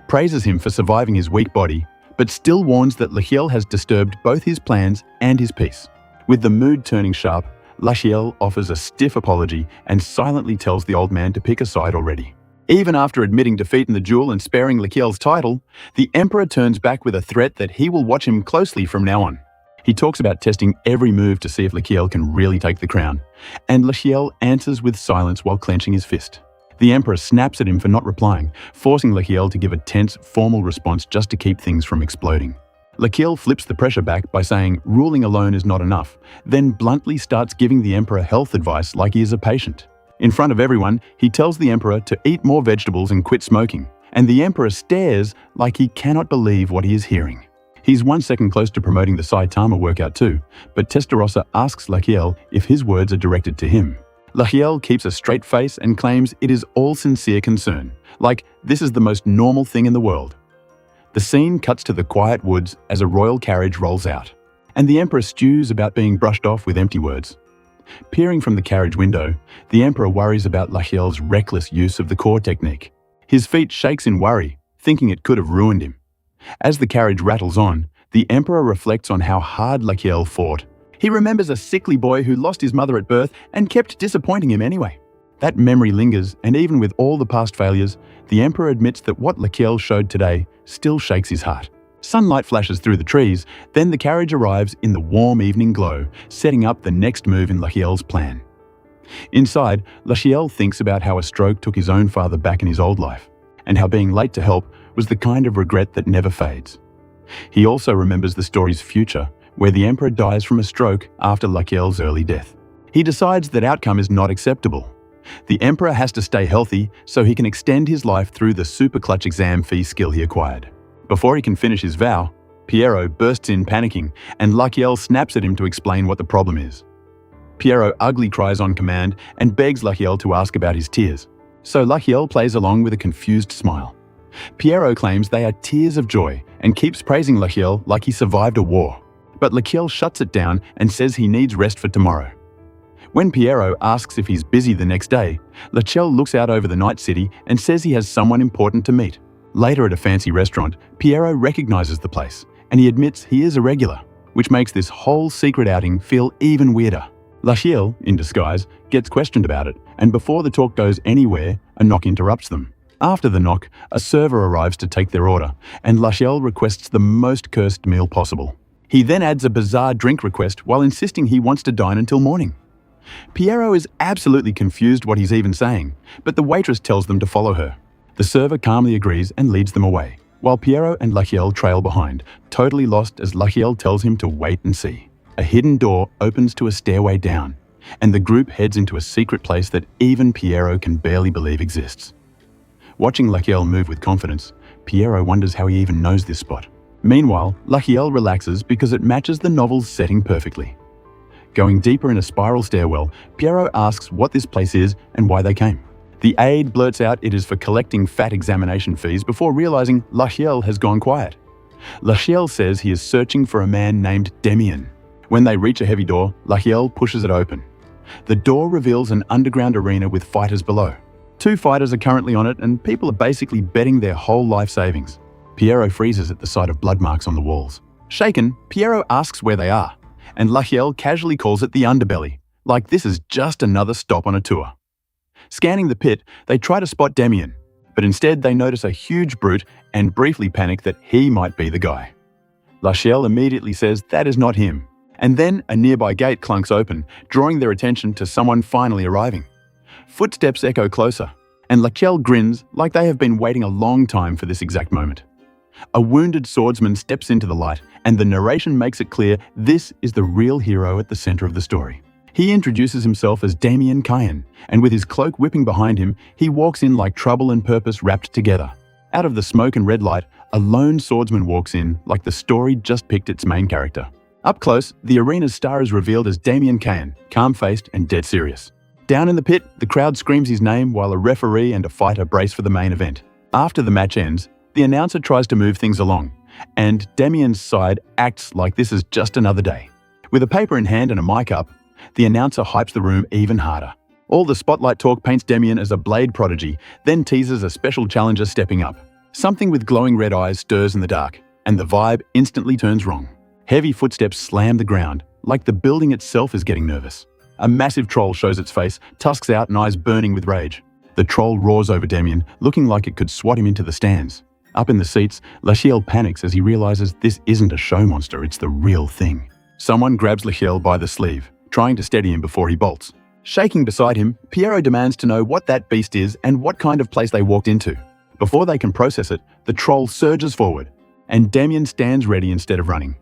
praises him for surviving his weak body, but still warns that Lachiel has disturbed both his plans and his peace. With the mood turning sharp, Lachiel offers a stiff apology and silently tells the old man to pick a side already. Even after admitting defeat in the duel and sparing Lachiel's title, the emperor turns back with a threat that he will watch him closely from now on. He talks about testing every move to see if Lachiel can really take the crown, and Lachiel answers with silence while clenching his fist. The emperor snaps at him for not replying, forcing Lachiel to give a tense, formal response just to keep things from exploding. Lachiel flips the pressure back by saying ruling alone is not enough, then bluntly starts giving the emperor health advice like he is a patient. In front of everyone, he tells the emperor to eat more vegetables and quit smoking, and the emperor stares like he cannot believe what he is hearing. He's 1 second close to promoting the Saitama workout too, but Testarossa asks Lachiel if his words are directed to him. Lachiel keeps a straight face and claims it is all sincere concern, like this is the most normal thing in the world. The scene cuts to the quiet woods as a royal carriage rolls out, and the emperor stews about being brushed off with empty words. Peering from the carriage window, the emperor worries about Lachiel's reckless use of the core technique. His feet shakes in worry, thinking it could have ruined him. As the carriage rattles on, the emperor reflects on how hard Lachiel fought. He remembers a sickly boy who lost his mother at birth and kept disappointing him anyway. That memory lingers, and even with all the past failures, the emperor admits that what Lachiel showed today still shakes his heart. Sunlight flashes through the trees, then the carriage arrives in the warm evening glow, setting up the next move in Lachiel's plan. Inside, Lachiel thinks about how a stroke took his own father back in his old life, and how being late to help was the kind of regret that never fades. He also remembers the story's future, where the emperor dies from a stroke after Lachiel's early death. He decides that outcome is not acceptable. The Emperor has to stay healthy so he can extend his life through the super clutch exam fee skill he acquired. Before he can finish his vow, Piero bursts in panicking, and Lachiel snaps at him to explain what the problem is. Piero ugly cries on command and begs Lachiel to ask about his tears. So Lachiel plays along with a confused smile. Piero claims they are tears of joy and keeps praising Lachiel like he survived a war. But Lachiel shuts it down and says he needs rest for tomorrow. When Piero asks if he's busy the next day, Lachiel looks out over the night city and says he has someone important to meet. Later at a fancy restaurant, Piero recognizes the place, and he admits he is a regular, which makes this whole secret outing feel even weirder. Lachiel, in disguise, gets questioned about it, and before the talk goes anywhere, a knock interrupts them. After the knock, a server arrives to take their order, and Lachiel requests the most cursed meal possible. He then adds a bizarre drink request while insisting he wants to dine until morning. Piero is absolutely confused what he's even saying, but the waitress tells them to follow her. The server calmly agrees and leads them away, while Piero and Lachiel trail behind, totally lost as Lachiel tells him to wait and see. A hidden door opens to a stairway down, and the group heads into a secret place that even Piero can barely believe exists. Watching Lachiel move with confidence, Piero wonders how he even knows this spot. Meanwhile, Lachiel relaxes because it matches the novel's setting perfectly. Going deeper in a spiral stairwell, Piero asks what this place is and why they came. The aide blurts out it is for collecting fat examination fees before realizing Lachiel has gone quiet. Lachiel says he is searching for a man named Demian. When they reach a heavy door, Lachiel pushes it open. The door reveals an underground arena with fighters below. 2 fighters are currently on it, and people are basically betting their whole life savings. Piero freezes at the sight of blood marks on the walls. Shaken, Piero asks where they are, and Lachiel casually calls it the underbelly, like this is just another stop on a tour. Scanning the pit, they try to spot Demian, but instead they notice a huge brute and briefly panic that he might be the guy. Lachiel immediately says that is not him, and then a nearby gate clunks open, drawing their attention to someone finally arriving. Footsteps echo closer, and Lachiel grins like they have been waiting a long time for this exact moment. A wounded swordsman steps into the light, and the narration makes it clear this is the real hero at the center of the story. He introduces himself as Damien Cayen, and with his cloak whipping behind him, he walks in like trouble and purpose wrapped together. Out of the smoke and red light, a lone swordsman walks in like the story just picked its main character. Up close, the arena's star is revealed as Damien Cayen, calm-faced and dead serious. Down in the pit, the crowd screams his name while a referee and a fighter brace for the main event. After the match ends, the announcer tries to move things along, and Damien's side acts like this is just another day. With a paper in hand and a mic up, the announcer hypes the room even harder. All the spotlight talk paints Damien as a blade prodigy, then teases a special challenger stepping up. Something with glowing red eyes stirs in the dark, and the vibe instantly turns wrong. Heavy footsteps slam the ground, like the building itself is getting nervous. A massive troll shows its face, tusks out and eyes burning with rage. The troll roars over Damien, looking like it could swat him into the stands. Up in the seats, Lachiel panics as he realizes this isn't a show monster, it's the real thing. Someone grabs Lachiel by the sleeve, trying to steady him before he bolts. Shaking beside him, Piero demands to know what that beast is and what kind of place they walked into. Before they can process it, the troll surges forward, and Damien stands ready instead of running.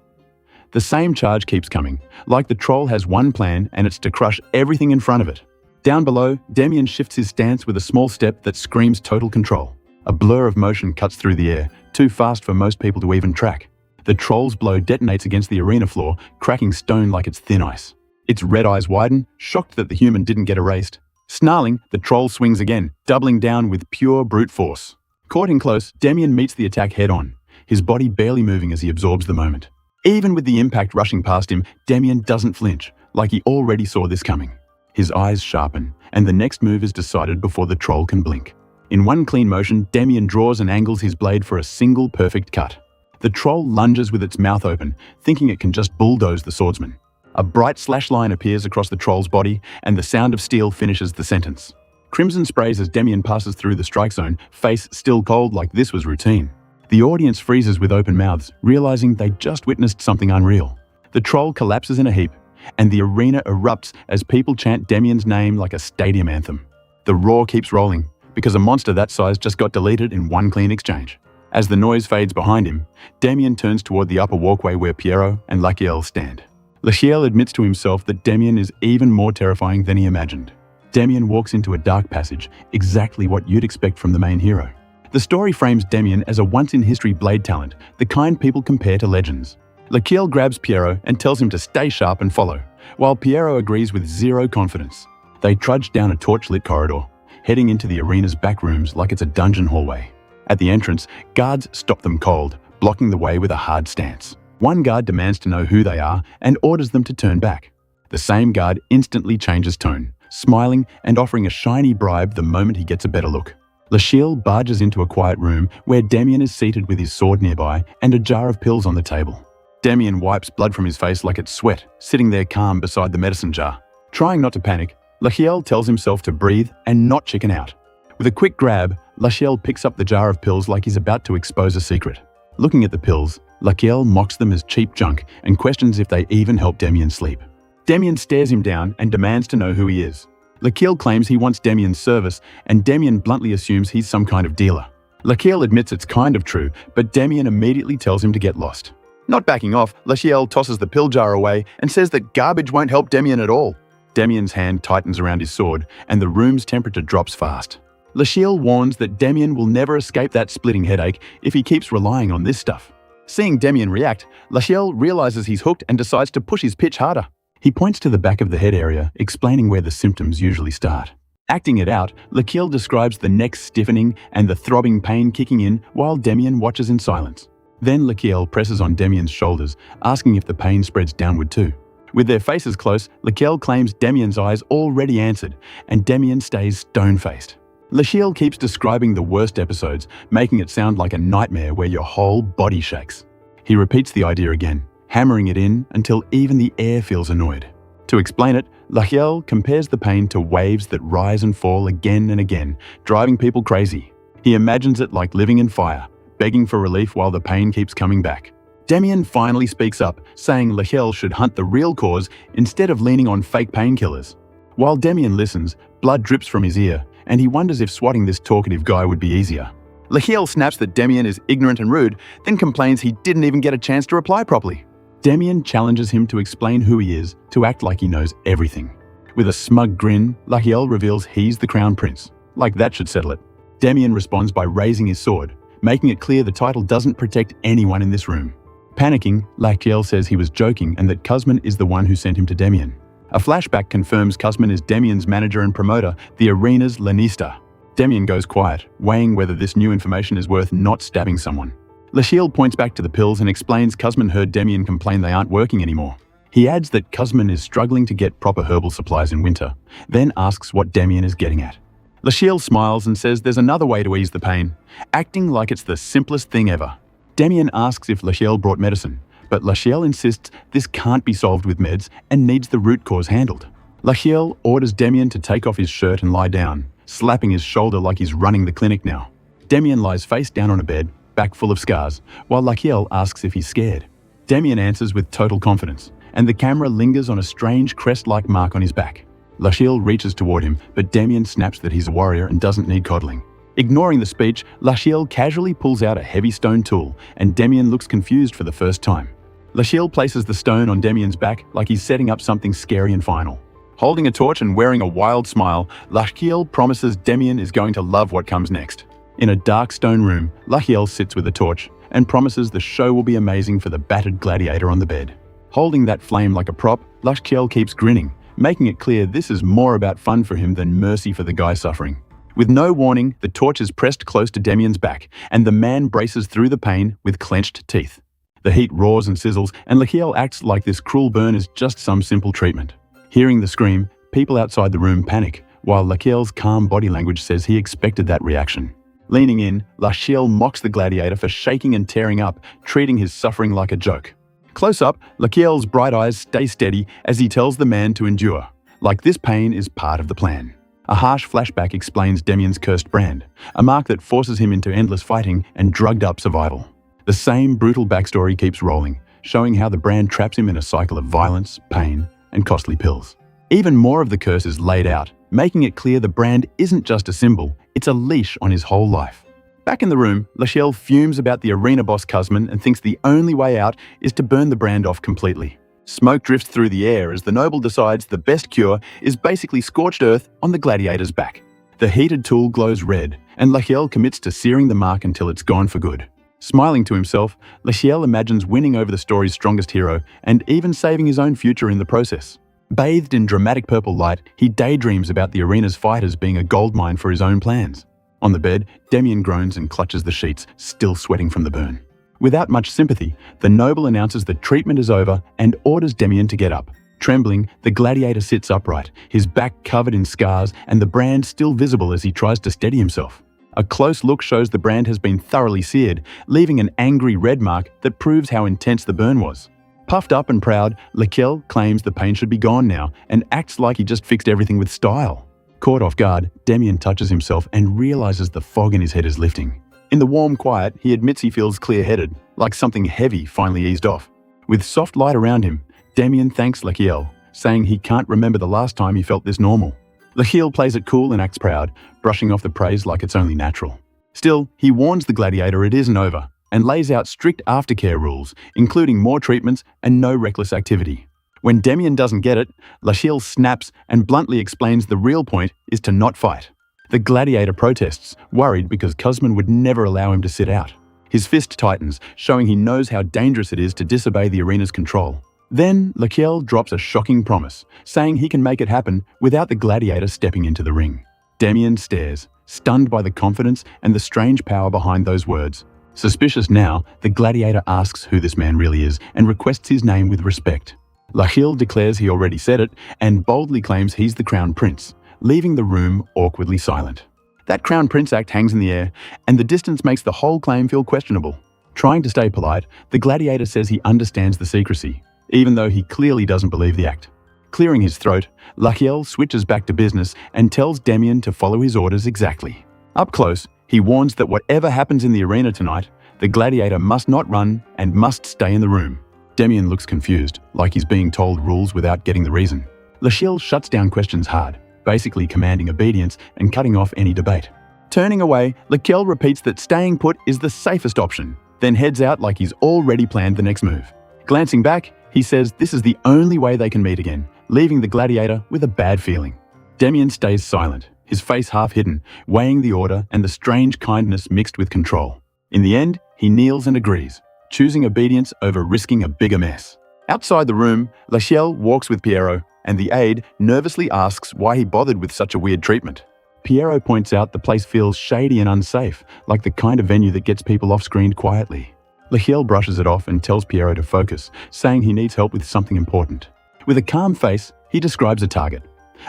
The same charge keeps coming, like the troll has one plan and it's to crush everything in front of it. Down below, Damien shifts his stance with a small step that screams total control. A blur of motion cuts through the air, too fast for most people to even track. The troll's blow detonates against the arena floor, cracking stone like it's thin ice. Its red eyes widen, shocked that the human didn't get erased. Snarling, the troll swings again, doubling down with pure brute force. Caught in close, Damien meets the attack head-on, his body barely moving as he absorbs the moment. Even with the impact rushing past him, Damien doesn't flinch, like he already saw this coming. His eyes sharpen, and the next move is decided before the troll can blink. In one clean motion, Damien draws and angles his blade for a single perfect cut. The troll lunges with its mouth open, thinking it can just bulldoze the swordsman. A bright slash line appears across the troll's body, and the sound of steel finishes the sentence. Crimson sprays as Damien passes through the strike zone, face still cold like this was routine. The audience freezes with open mouths, realizing they just witnessed something unreal. The troll collapses in a heap, and the arena erupts as people chant Damien's name like a stadium anthem. The roar keeps rolling, because a monster that size just got deleted in one clean exchange. As the noise fades behind him, Damien turns toward the upper walkway where Piero and Lachiel stand. Lachiel admits to himself that Damien is even more terrifying than he imagined. Damien walks into a dark passage, exactly what you'd expect from the main hero. The story frames Damien as a once-in-history blade talent, the kind people compare to legends. Lakiel grabs Piero and tells him to stay sharp and follow, while Piero agrees with zero confidence. They trudge down a torch-lit corridor, heading into the arena's back rooms like it's a dungeon hallway. At the entrance, guards stop them cold, blocking the way with a hard stance. One guard demands to know who they are and orders them to turn back. The same guard instantly changes tone, smiling and offering a shiny bribe the moment he gets a better look. Lachiel barges into a quiet room where Damien is seated with his sword nearby and a jar of pills on the table. Damien wipes blood from his face like it's sweat, sitting there calm beside the medicine jar. Trying not to panic, Lachiel tells himself to breathe and not chicken out. With a quick grab, Lachiel picks up the jar of pills like he's about to expose a secret. Looking at the pills, Lachiel mocks them as cheap junk and questions if they even help Damien sleep. Damien stares him down and demands to know who he is. Lachiel claims he wants Damien's service, and Damien bluntly assumes he's some kind of dealer. Lachiel admits it's kind of true, but Damien immediately tells him to get lost. Not backing off, Lachiel tosses the pill jar away and says that garbage won't help Damien at all. Damien's hand tightens around his sword, and the room's temperature drops fast. Lachiel warns that Damien will never escape that splitting headache if he keeps relying on this stuff. Seeing Damien react, Lachiel realizes he's hooked and decides to push his pitch harder. He points to the back of the head area, explaining where the symptoms usually start. Acting it out, Lachiel describes the neck stiffening and the throbbing pain kicking in while Damien watches in silence. Then Lachiel presses on Damien's shoulders, asking if the pain spreads downward too. With their faces close, Lachiel claims Damien's eyes already answered, and Damien stays stone-faced. Lachiel keeps describing the worst episodes, making it sound like a nightmare where your whole body shakes. He repeats the idea again, hammering it in until even the air feels annoyed. To explain it, Lachiel compares the pain to waves that rise and fall again and again, driving people crazy. He imagines it like living in fire, begging for relief while the pain keeps coming back. Damien finally speaks up, saying Lachiel should hunt the real cause instead of leaning on fake painkillers. While Damien listens, blood drips from his ear, and he wonders if swatting this talkative guy would be easier. Lachiel snaps that Damien is ignorant and rude, then complains he didn't even get a chance to reply properly. Damien challenges him to explain who he is, to act like he knows everything. With a smug grin, Lachiel reveals he's the crown prince. Like that should settle it. Damien responds by raising his sword, making it clear the title doesn't protect anyone in this room. Panicking, Lachiel says he was joking and that Kuzman is the one who sent him to Damien. A flashback confirms Kuzman is Damien's manager and promoter, the arena's Lanista. Damien goes quiet, weighing whether this new information is worth not stabbing someone. Lachiel points back to the pills and explains Kuzman heard Damien complain they aren't working anymore. He adds that Kuzman is struggling to get proper herbal supplies in winter, then asks what Damien is getting at. Lachiel smiles and says there's another way to ease the pain, acting like it's the simplest thing ever. Damien asks if Lachiel brought medicine, but Lachiel insists this can't be solved with meds and needs the root cause handled. Lachiel orders Damien to take off his shirt and lie down, slapping his shoulder like he's running the clinic now. Damien lies face down on a bed, back full of scars, while Lachiel asks if he's scared. Damien answers with total confidence, and the camera lingers on a strange crest-like mark on his back. Lachiel reaches toward him, but Damien snaps that he's a warrior and doesn't need coddling. Ignoring the speech, Lachiel casually pulls out a heavy stone tool, and Damien looks confused for the first time. Lachiel places the stone on Damien's back like he's setting up something scary and final. Holding a torch and wearing a wild smile, Lachiel promises Damien is going to love what comes next. In a dark stone room, Lachiel sits with a torch and promises the show will be amazing for the battered gladiator on the bed. Holding that flame like a prop, Lachiel keeps grinning, making it clear this is more about fun for him than mercy for the guy suffering. With no warning, the torch is pressed close to Damien's back, and the man braces through the pain with clenched teeth. The heat roars and sizzles, and Lachiel acts like this cruel burn is just some simple treatment. Hearing the scream, people outside the room panic, while Lachiel's calm body language says he expected that reaction. Leaning in, Lachiel mocks the gladiator for shaking and tearing up, treating his suffering like a joke. Close up, Lachiel's bright eyes stay steady as he tells the man to endure, like this pain is part of the plan. A harsh flashback explains Damien's cursed brand, a mark that forces him into endless fighting and drugged-up survival. The same brutal backstory keeps rolling, showing how the brand traps him in a cycle of violence, pain, and costly pills. Even more of the curse is laid out, making it clear the brand isn't just a symbol, it's a leash on his whole life. Back in the room, Lachiel fumes about the arena boss Kuzman and thinks the only way out is to burn the brand off completely. Smoke drifts through the air as the noble decides the best cure is basically scorched earth on the gladiator's back. The heated tool glows red, and Lachiel commits to searing the mark until it's gone for good. Smiling to himself, Lachiel imagines winning over the story's strongest hero and even saving his own future in the process. Bathed in dramatic purple light, he daydreams about the arena's fighters being a goldmine for his own plans. On the bed, Demian groans and clutches the sheets, still sweating from the burn. Without much sympathy, the noble announces the treatment is over and orders Demian to get up. Trembling, the gladiator sits upright, his back covered in scars and the brand still visible as he tries to steady himself. A close look shows the brand has been thoroughly seared, leaving an angry red mark that proves how intense the burn was. Puffed up and proud, Lachiel claims the pain should be gone now and acts like he just fixed everything with style. Caught off guard, Demian touches himself and realizes the fog in his head is lifting. In the warm quiet, he admits he feels clear-headed, like something heavy finally eased off. With soft light around him, Demian thanks Lachiel, saying he can't remember the last time he felt this normal. Lachiel plays it cool and acts proud, brushing off the praise like it's only natural. Still, he warns the gladiator it isn't over, and lays out strict aftercare rules, including more treatments and no reckless activity. When Demian doesn't get it, Lachiel snaps and bluntly explains the real point is to not fight. The gladiator protests, worried because Kuzman would never allow him to sit out. His fist tightens, showing he knows how dangerous it is to disobey the arena's control. Then, Lachiel drops a shocking promise, saying he can make it happen without the gladiator stepping into the ring. Demian stares, stunned by the confidence and the strange power behind those words. Suspicious now, the gladiator asks who this man really is and requests his name with respect. Lachiel declares he already said it and boldly claims he's the crown prince, leaving the room awkwardly silent. That crown prince act hangs in the air, and the distance makes the whole claim feel questionable. Trying to stay polite, the gladiator says he understands the secrecy, even though he clearly doesn't believe the act. Clearing his throat, Lachiel switches back to business and tells Demian to follow his orders exactly. Up close, he warns that whatever happens in the arena tonight, the gladiator must not run and must stay in the room. Demian looks confused, like he's being told rules without getting the reason. Lachiel shuts down questions hard, basically commanding obedience and cutting off any debate. Turning away, Lachiel repeats that staying put is the safest option, then heads out like he's already planned the next move. Glancing back, he says this is the only way they can meet again, leaving the gladiator with a bad feeling. Demian stays silent, his face half hidden, weighing the order and the strange kindness mixed with control. In the end, he kneels and agrees, choosing obedience over risking a bigger mess. Outside the room, Lachiel walks with Piero, and the aide nervously asks why he bothered with such a weird treatment. Piero points out the place feels shady and unsafe, like the kind of venue that gets people off-screened quietly. Lachiel brushes it off and tells Piero to focus, saying he needs help with something important. With a calm face, he describes a target.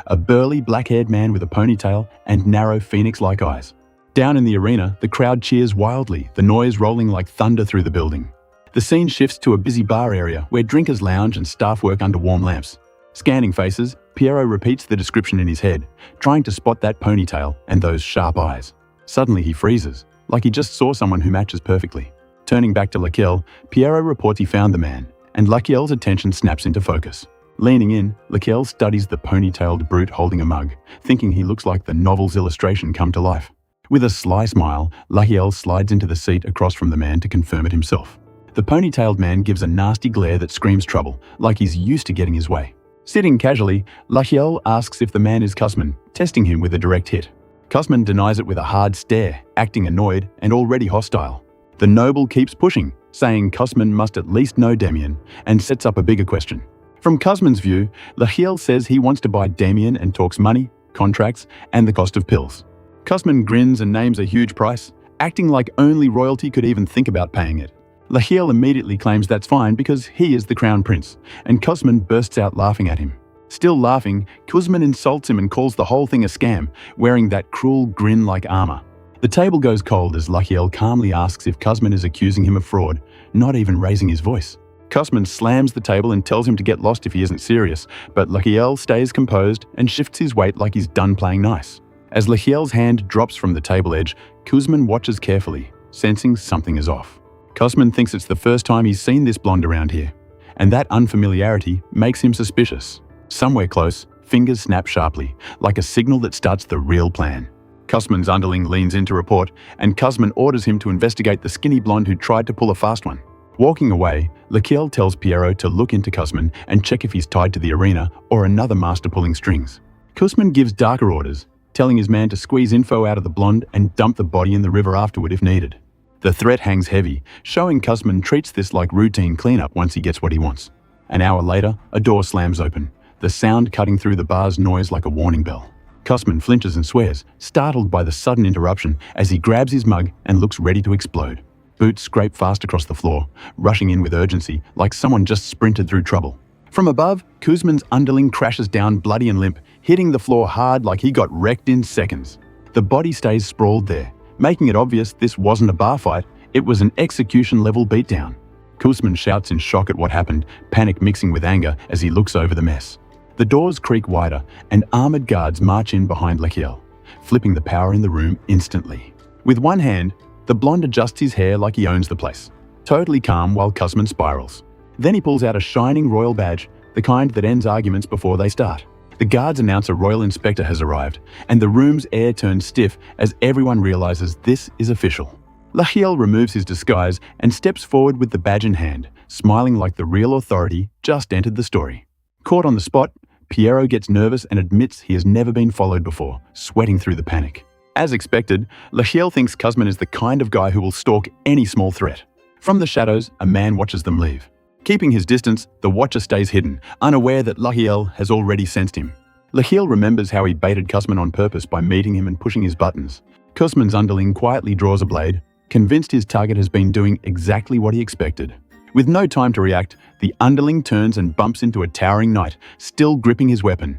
A burly, black-haired man with a ponytail and narrow, phoenix-like eyes. Down in the arena, the crowd cheers wildly, the noise rolling like thunder through the building. The scene shifts to a busy bar area where drinkers lounge and staff work under warm lamps. Scanning faces, Piero repeats the description in his head, trying to spot that ponytail and those sharp eyes. Suddenly he freezes, like he just saw someone who matches perfectly. Turning back to Lachiel, Piero reports he found the man, and Lachiel's attention snaps into focus. Leaning in, Lachiel studies the ponytailed brute holding a mug, thinking he looks like the novel's illustration come to life. With a sly smile, Lachiel slides into the seat across from the man to confirm it himself. The ponytailed man gives a nasty glare that screams trouble, like he's used to getting his way. Sitting casually, Lachiel asks if the man is Kuzman, testing him with a direct hit. Kuzman denies it with a hard stare, acting annoyed and already hostile. The noble keeps pushing, saying Kuzman must at least know Demian, and sets up a bigger question. From Kuzman's view, Lachiel says he wants to buy Demian and talks money, contracts, and the cost of pills. Kuzman grins and names a huge price, acting like only royalty could even think about paying it. Lachiel immediately claims that's fine because he is the crown prince, and Kuzman bursts out laughing at him. Still laughing, Kuzman insults him and calls the whole thing a scam, wearing that cruel grin like armor. The table goes cold as Lachiel calmly asks if Kuzman is accusing him of fraud, not even raising his voice. Kuzman slams the table and tells him to get lost if he isn't serious, but Lachiel stays composed and shifts his weight like he's done playing nice. As Lachiel's hand drops from the table edge, Kuzman watches carefully, sensing something is off. Kuzman thinks it's the first time he's seen this blonde around here, and that unfamiliarity makes him suspicious. Somewhere close, fingers snap sharply, like a signal that starts the real plan. Kuzman's underling leans in to report, and Kuzman orders him to investigate the skinny blonde who tried to pull a fast one. Walking away, Lakiel tells Piero to look into Kuzman and check if he's tied to the arena or another master pulling strings. Kuzman gives darker orders, telling his man to squeeze info out of the blonde and dump the body in the river afterward if needed. The threat hangs heavy, showing Kuzman treats this like routine cleanup once he gets what he wants. An hour later, a door slams open, the sound cutting through the bar's noise like a warning bell. Kuzman flinches and swears, startled by the sudden interruption as he grabs his mug and looks ready to explode. Boots scrape fast across the floor, rushing in with urgency like someone just sprinted through trouble. From above, Kuzman's underling crashes down bloody and limp, hitting the floor hard like he got wrecked in seconds. The body stays sprawled there, making it obvious this wasn't a bar fight, it was an execution-level beatdown. Kuzman shouts in shock at what happened, panic mixing with anger as he looks over the mess. The doors creak wider, and armored guards march in behind Lakiel, flipping the power in the room instantly. With one hand, the blonde adjusts his hair like he owns the place, totally calm while Kuzman spirals. Then he pulls out a shining royal badge, the kind that ends arguments before they start. The guards announce a royal inspector has arrived, and the room's air turns stiff as everyone realizes this is official. Lakiel removes his disguise and steps forward with the badge in hand, smiling like the real authority just entered the story. Caught on the spot, Piero gets nervous and admits he has never been followed before, sweating through the panic. As expected, Lakiel thinks Kuzman is the kind of guy who will stalk any small threat. From the shadows, a man watches them leave. Keeping his distance, the watcher stays hidden, unaware that Lakiel has already sensed him. Lakiel remembers how he baited Kuzman on purpose by meeting him and pushing his buttons. Kuzman's underling quietly draws a blade, convinced his target has been doing exactly what he expected. With no time to react, the underling turns and bumps into a towering knight, still gripping his weapon.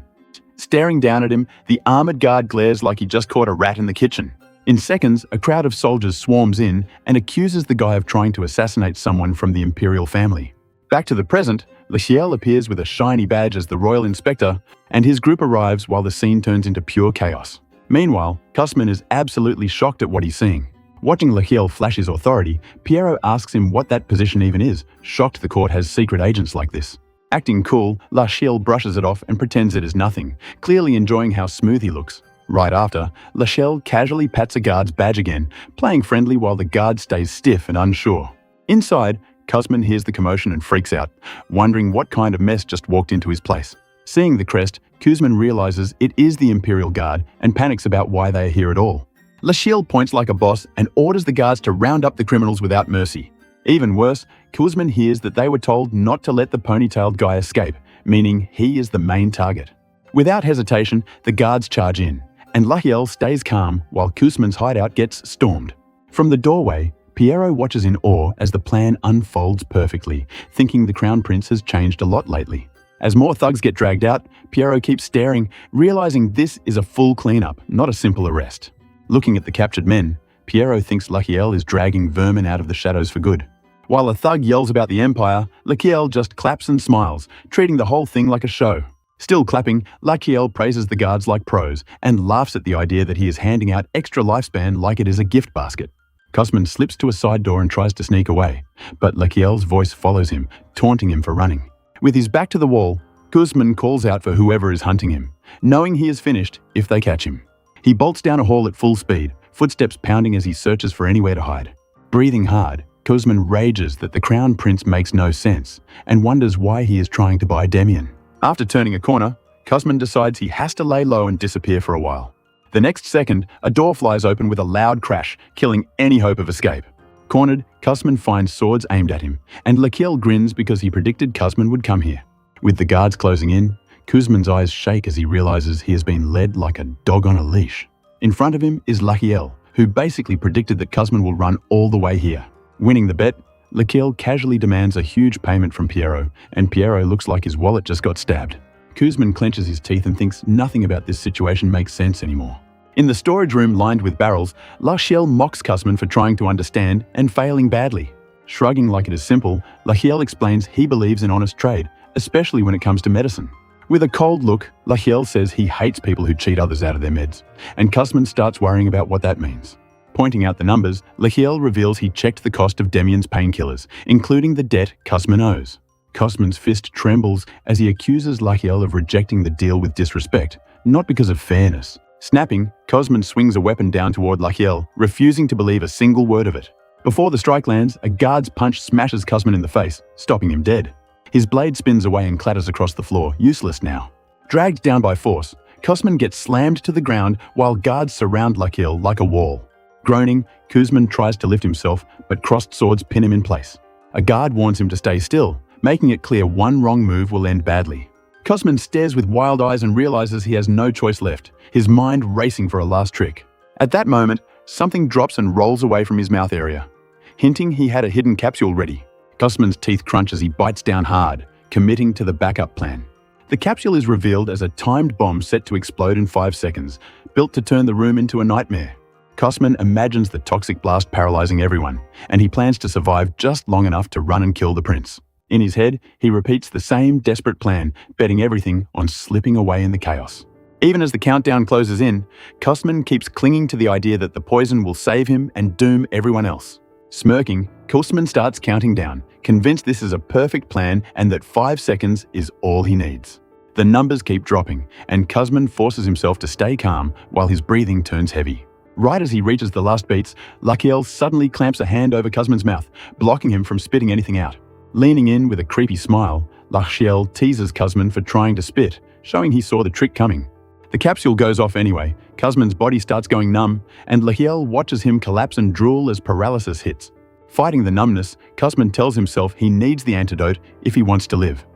Staring down at him, the armored guard glares like he just caught a rat in the kitchen. In seconds, a crowd of soldiers swarms in and accuses the guy of trying to assassinate someone from the imperial family. Back to the present, Lakiel appears with a shiny badge as the royal inspector, and his group arrives while the scene turns into pure chaos. Meanwhile, Kuzman is absolutely shocked at what he's seeing. Watching Lakiel flash his authority, Piero asks him what that position even is, shocked the court has secret agents like this. Acting cool, Lakiel brushes it off and pretends it is nothing, clearly enjoying how smooth he looks. Right after, Lakiel casually pats a guard's badge again, playing friendly while the guard stays stiff and unsure. Inside, Kuzman hears the commotion and freaks out, wondering what kind of mess just walked into his place. Seeing the crest, Kuzman realizes it is the Imperial Guard and panics about why they are here at all. Lakiel points like a boss and orders the guards to round up the criminals without mercy. Even worse, Kuzman hears that they were told not to let the ponytailed guy escape, meaning he is the main target. Without hesitation, the guards charge in, and Lakiel stays calm while Kuzman's hideout gets stormed. From the doorway, Piero watches in awe as the plan unfolds perfectly, thinking the Crown Prince has changed a lot lately. As more thugs get dragged out, Piero keeps staring, realizing this is a full cleanup, not a simple arrest. Looking at the captured men, Piero thinks Lakiel is dragging vermin out of the shadows for good. While a thug yells about the Empire, Lakiel just claps and smiles, treating the whole thing like a show. Still clapping, Lakiel praises the guards like pros and laughs at the idea that he is handing out extra lifespan like it is a gift basket. Kuzman slips to a side door and tries to sneak away, but Lakiel's voice follows him, taunting him for running. With his back to the wall, Kuzman calls out for whoever is hunting him, knowing he is finished if they catch him. He bolts down a hall at full speed, footsteps pounding as he searches for anywhere to hide. Breathing hard, Kuzman rages that the Crown Prince makes no sense and wonders why he is trying to buy Demian. After turning a corner, Kuzman decides he has to lay low and disappear for a while. The next second, a door flies open with a loud crash, killing any hope of escape. Cornered, Kuzman finds swords aimed at him, and Lakiel grins because he predicted Kuzman would come here. With the guards closing in, Kuzman's eyes shake as he realizes he has been led like a dog on a leash. In front of him is Lakiel, who basically predicted that Kuzman will run all the way here. Winning the bet, Lakiel casually demands a huge payment from Piero, and Piero looks like his wallet just got stabbed. Kuzman clenches his teeth and thinks nothing about this situation makes sense anymore. In the storage room lined with barrels, Lakiel mocks Kuzman for trying to understand and failing badly. Shrugging like it is simple, Lakiel explains he believes in honest trade, especially when it comes to medicine. With a cold look, Lakiel says he hates people who cheat others out of their meds, and Kuzman starts worrying about what that means. Pointing out the numbers, Lakiel reveals he checked the cost of Demian's painkillers, including the debt Kuzman owes. Kuzman's fist trembles as he accuses Lakiel of rejecting the deal with disrespect, not because of fairness. Snapping, Kuzman swings a weapon down toward Lakiel, refusing to believe a single word of it. Before the strike lands, a guard's punch smashes Kuzman in the face, stopping him dead. His blade spins away and clatters across the floor, useless now. Dragged down by force, Kuzman gets slammed to the ground while guards surround Lakil like a wall. Groaning, Kuzman tries to lift himself, but crossed swords pin him in place. A guard warns him to stay still, making it clear one wrong move will end badly. Kuzman stares with wild eyes and realizes he has no choice left, his mind racing for a last trick. At that moment, something drops and rolls away from his mouth area, hinting he had a hidden capsule ready. Kuzman's teeth crunch as he bites down hard, committing to the backup plan. The capsule is revealed as a timed bomb set to explode in 5 seconds, built to turn the room into a nightmare. Kuzman imagines the toxic blast paralyzing everyone, and he plans to survive just long enough to run and kill the prince. In his head, he repeats the same desperate plan, betting everything on slipping away in the chaos. Even as the countdown closes in, Kuzman keeps clinging to the idea that the poison will save him and doom everyone else. Smirking, Kuzman starts counting down, convinced this is a perfect plan and that 5 seconds is all he needs. The numbers keep dropping, and Kuzman forces himself to stay calm while his breathing turns heavy. Right as he reaches the last beats, Lakiel suddenly clamps a hand over Kuzman's mouth, blocking him from spitting anything out. Leaning in with a creepy smile, Lakiel teases Kuzman for trying to spit, showing he saw the trick coming. The capsule goes off anyway, Kuzman's body starts going numb, and Lakiel watches him collapse and drool as paralysis hits. Fighting the numbness, Kuzman tells himself he needs the antidote if he wants to live.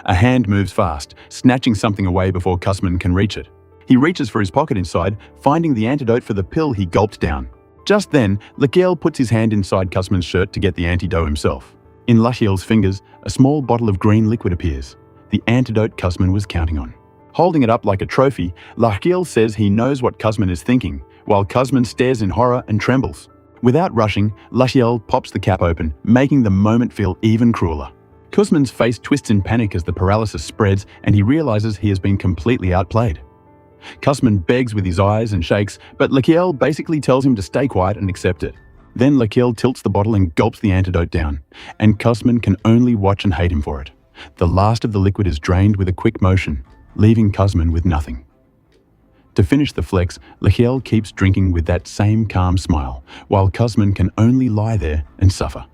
A hand moves fast, snatching something away before Kuzman can reach it. He reaches for his pocket inside, finding the antidote for the pill he gulped down. Just then, Lakiel puts his hand inside Kuzman's shirt to get the antidote himself. In Lakiel's fingers, a small bottle of green liquid appears, the antidote Kuzman was counting on. Holding it up like a trophy, Lakiel says he knows what Kuzman is thinking, while Kuzman stares in horror and trembles. Without rushing, Lakiel pops the cap open, making the moment feel even crueler. Kuzman's face twists in panic as the paralysis spreads and he realizes he has been completely outplayed. Kuzman begs with his eyes and shakes, but Lakiel basically tells him to stay quiet and accept it. Then Lakiel tilts the bottle and gulps the antidote down, and Kuzman can only watch and hate him for it. The last of the liquid is drained with a quick motion, leaving Kuzman with nothing. To finish the flex, Lakiel keeps drinking with that same calm smile, while Kuzman can only lie there and suffer.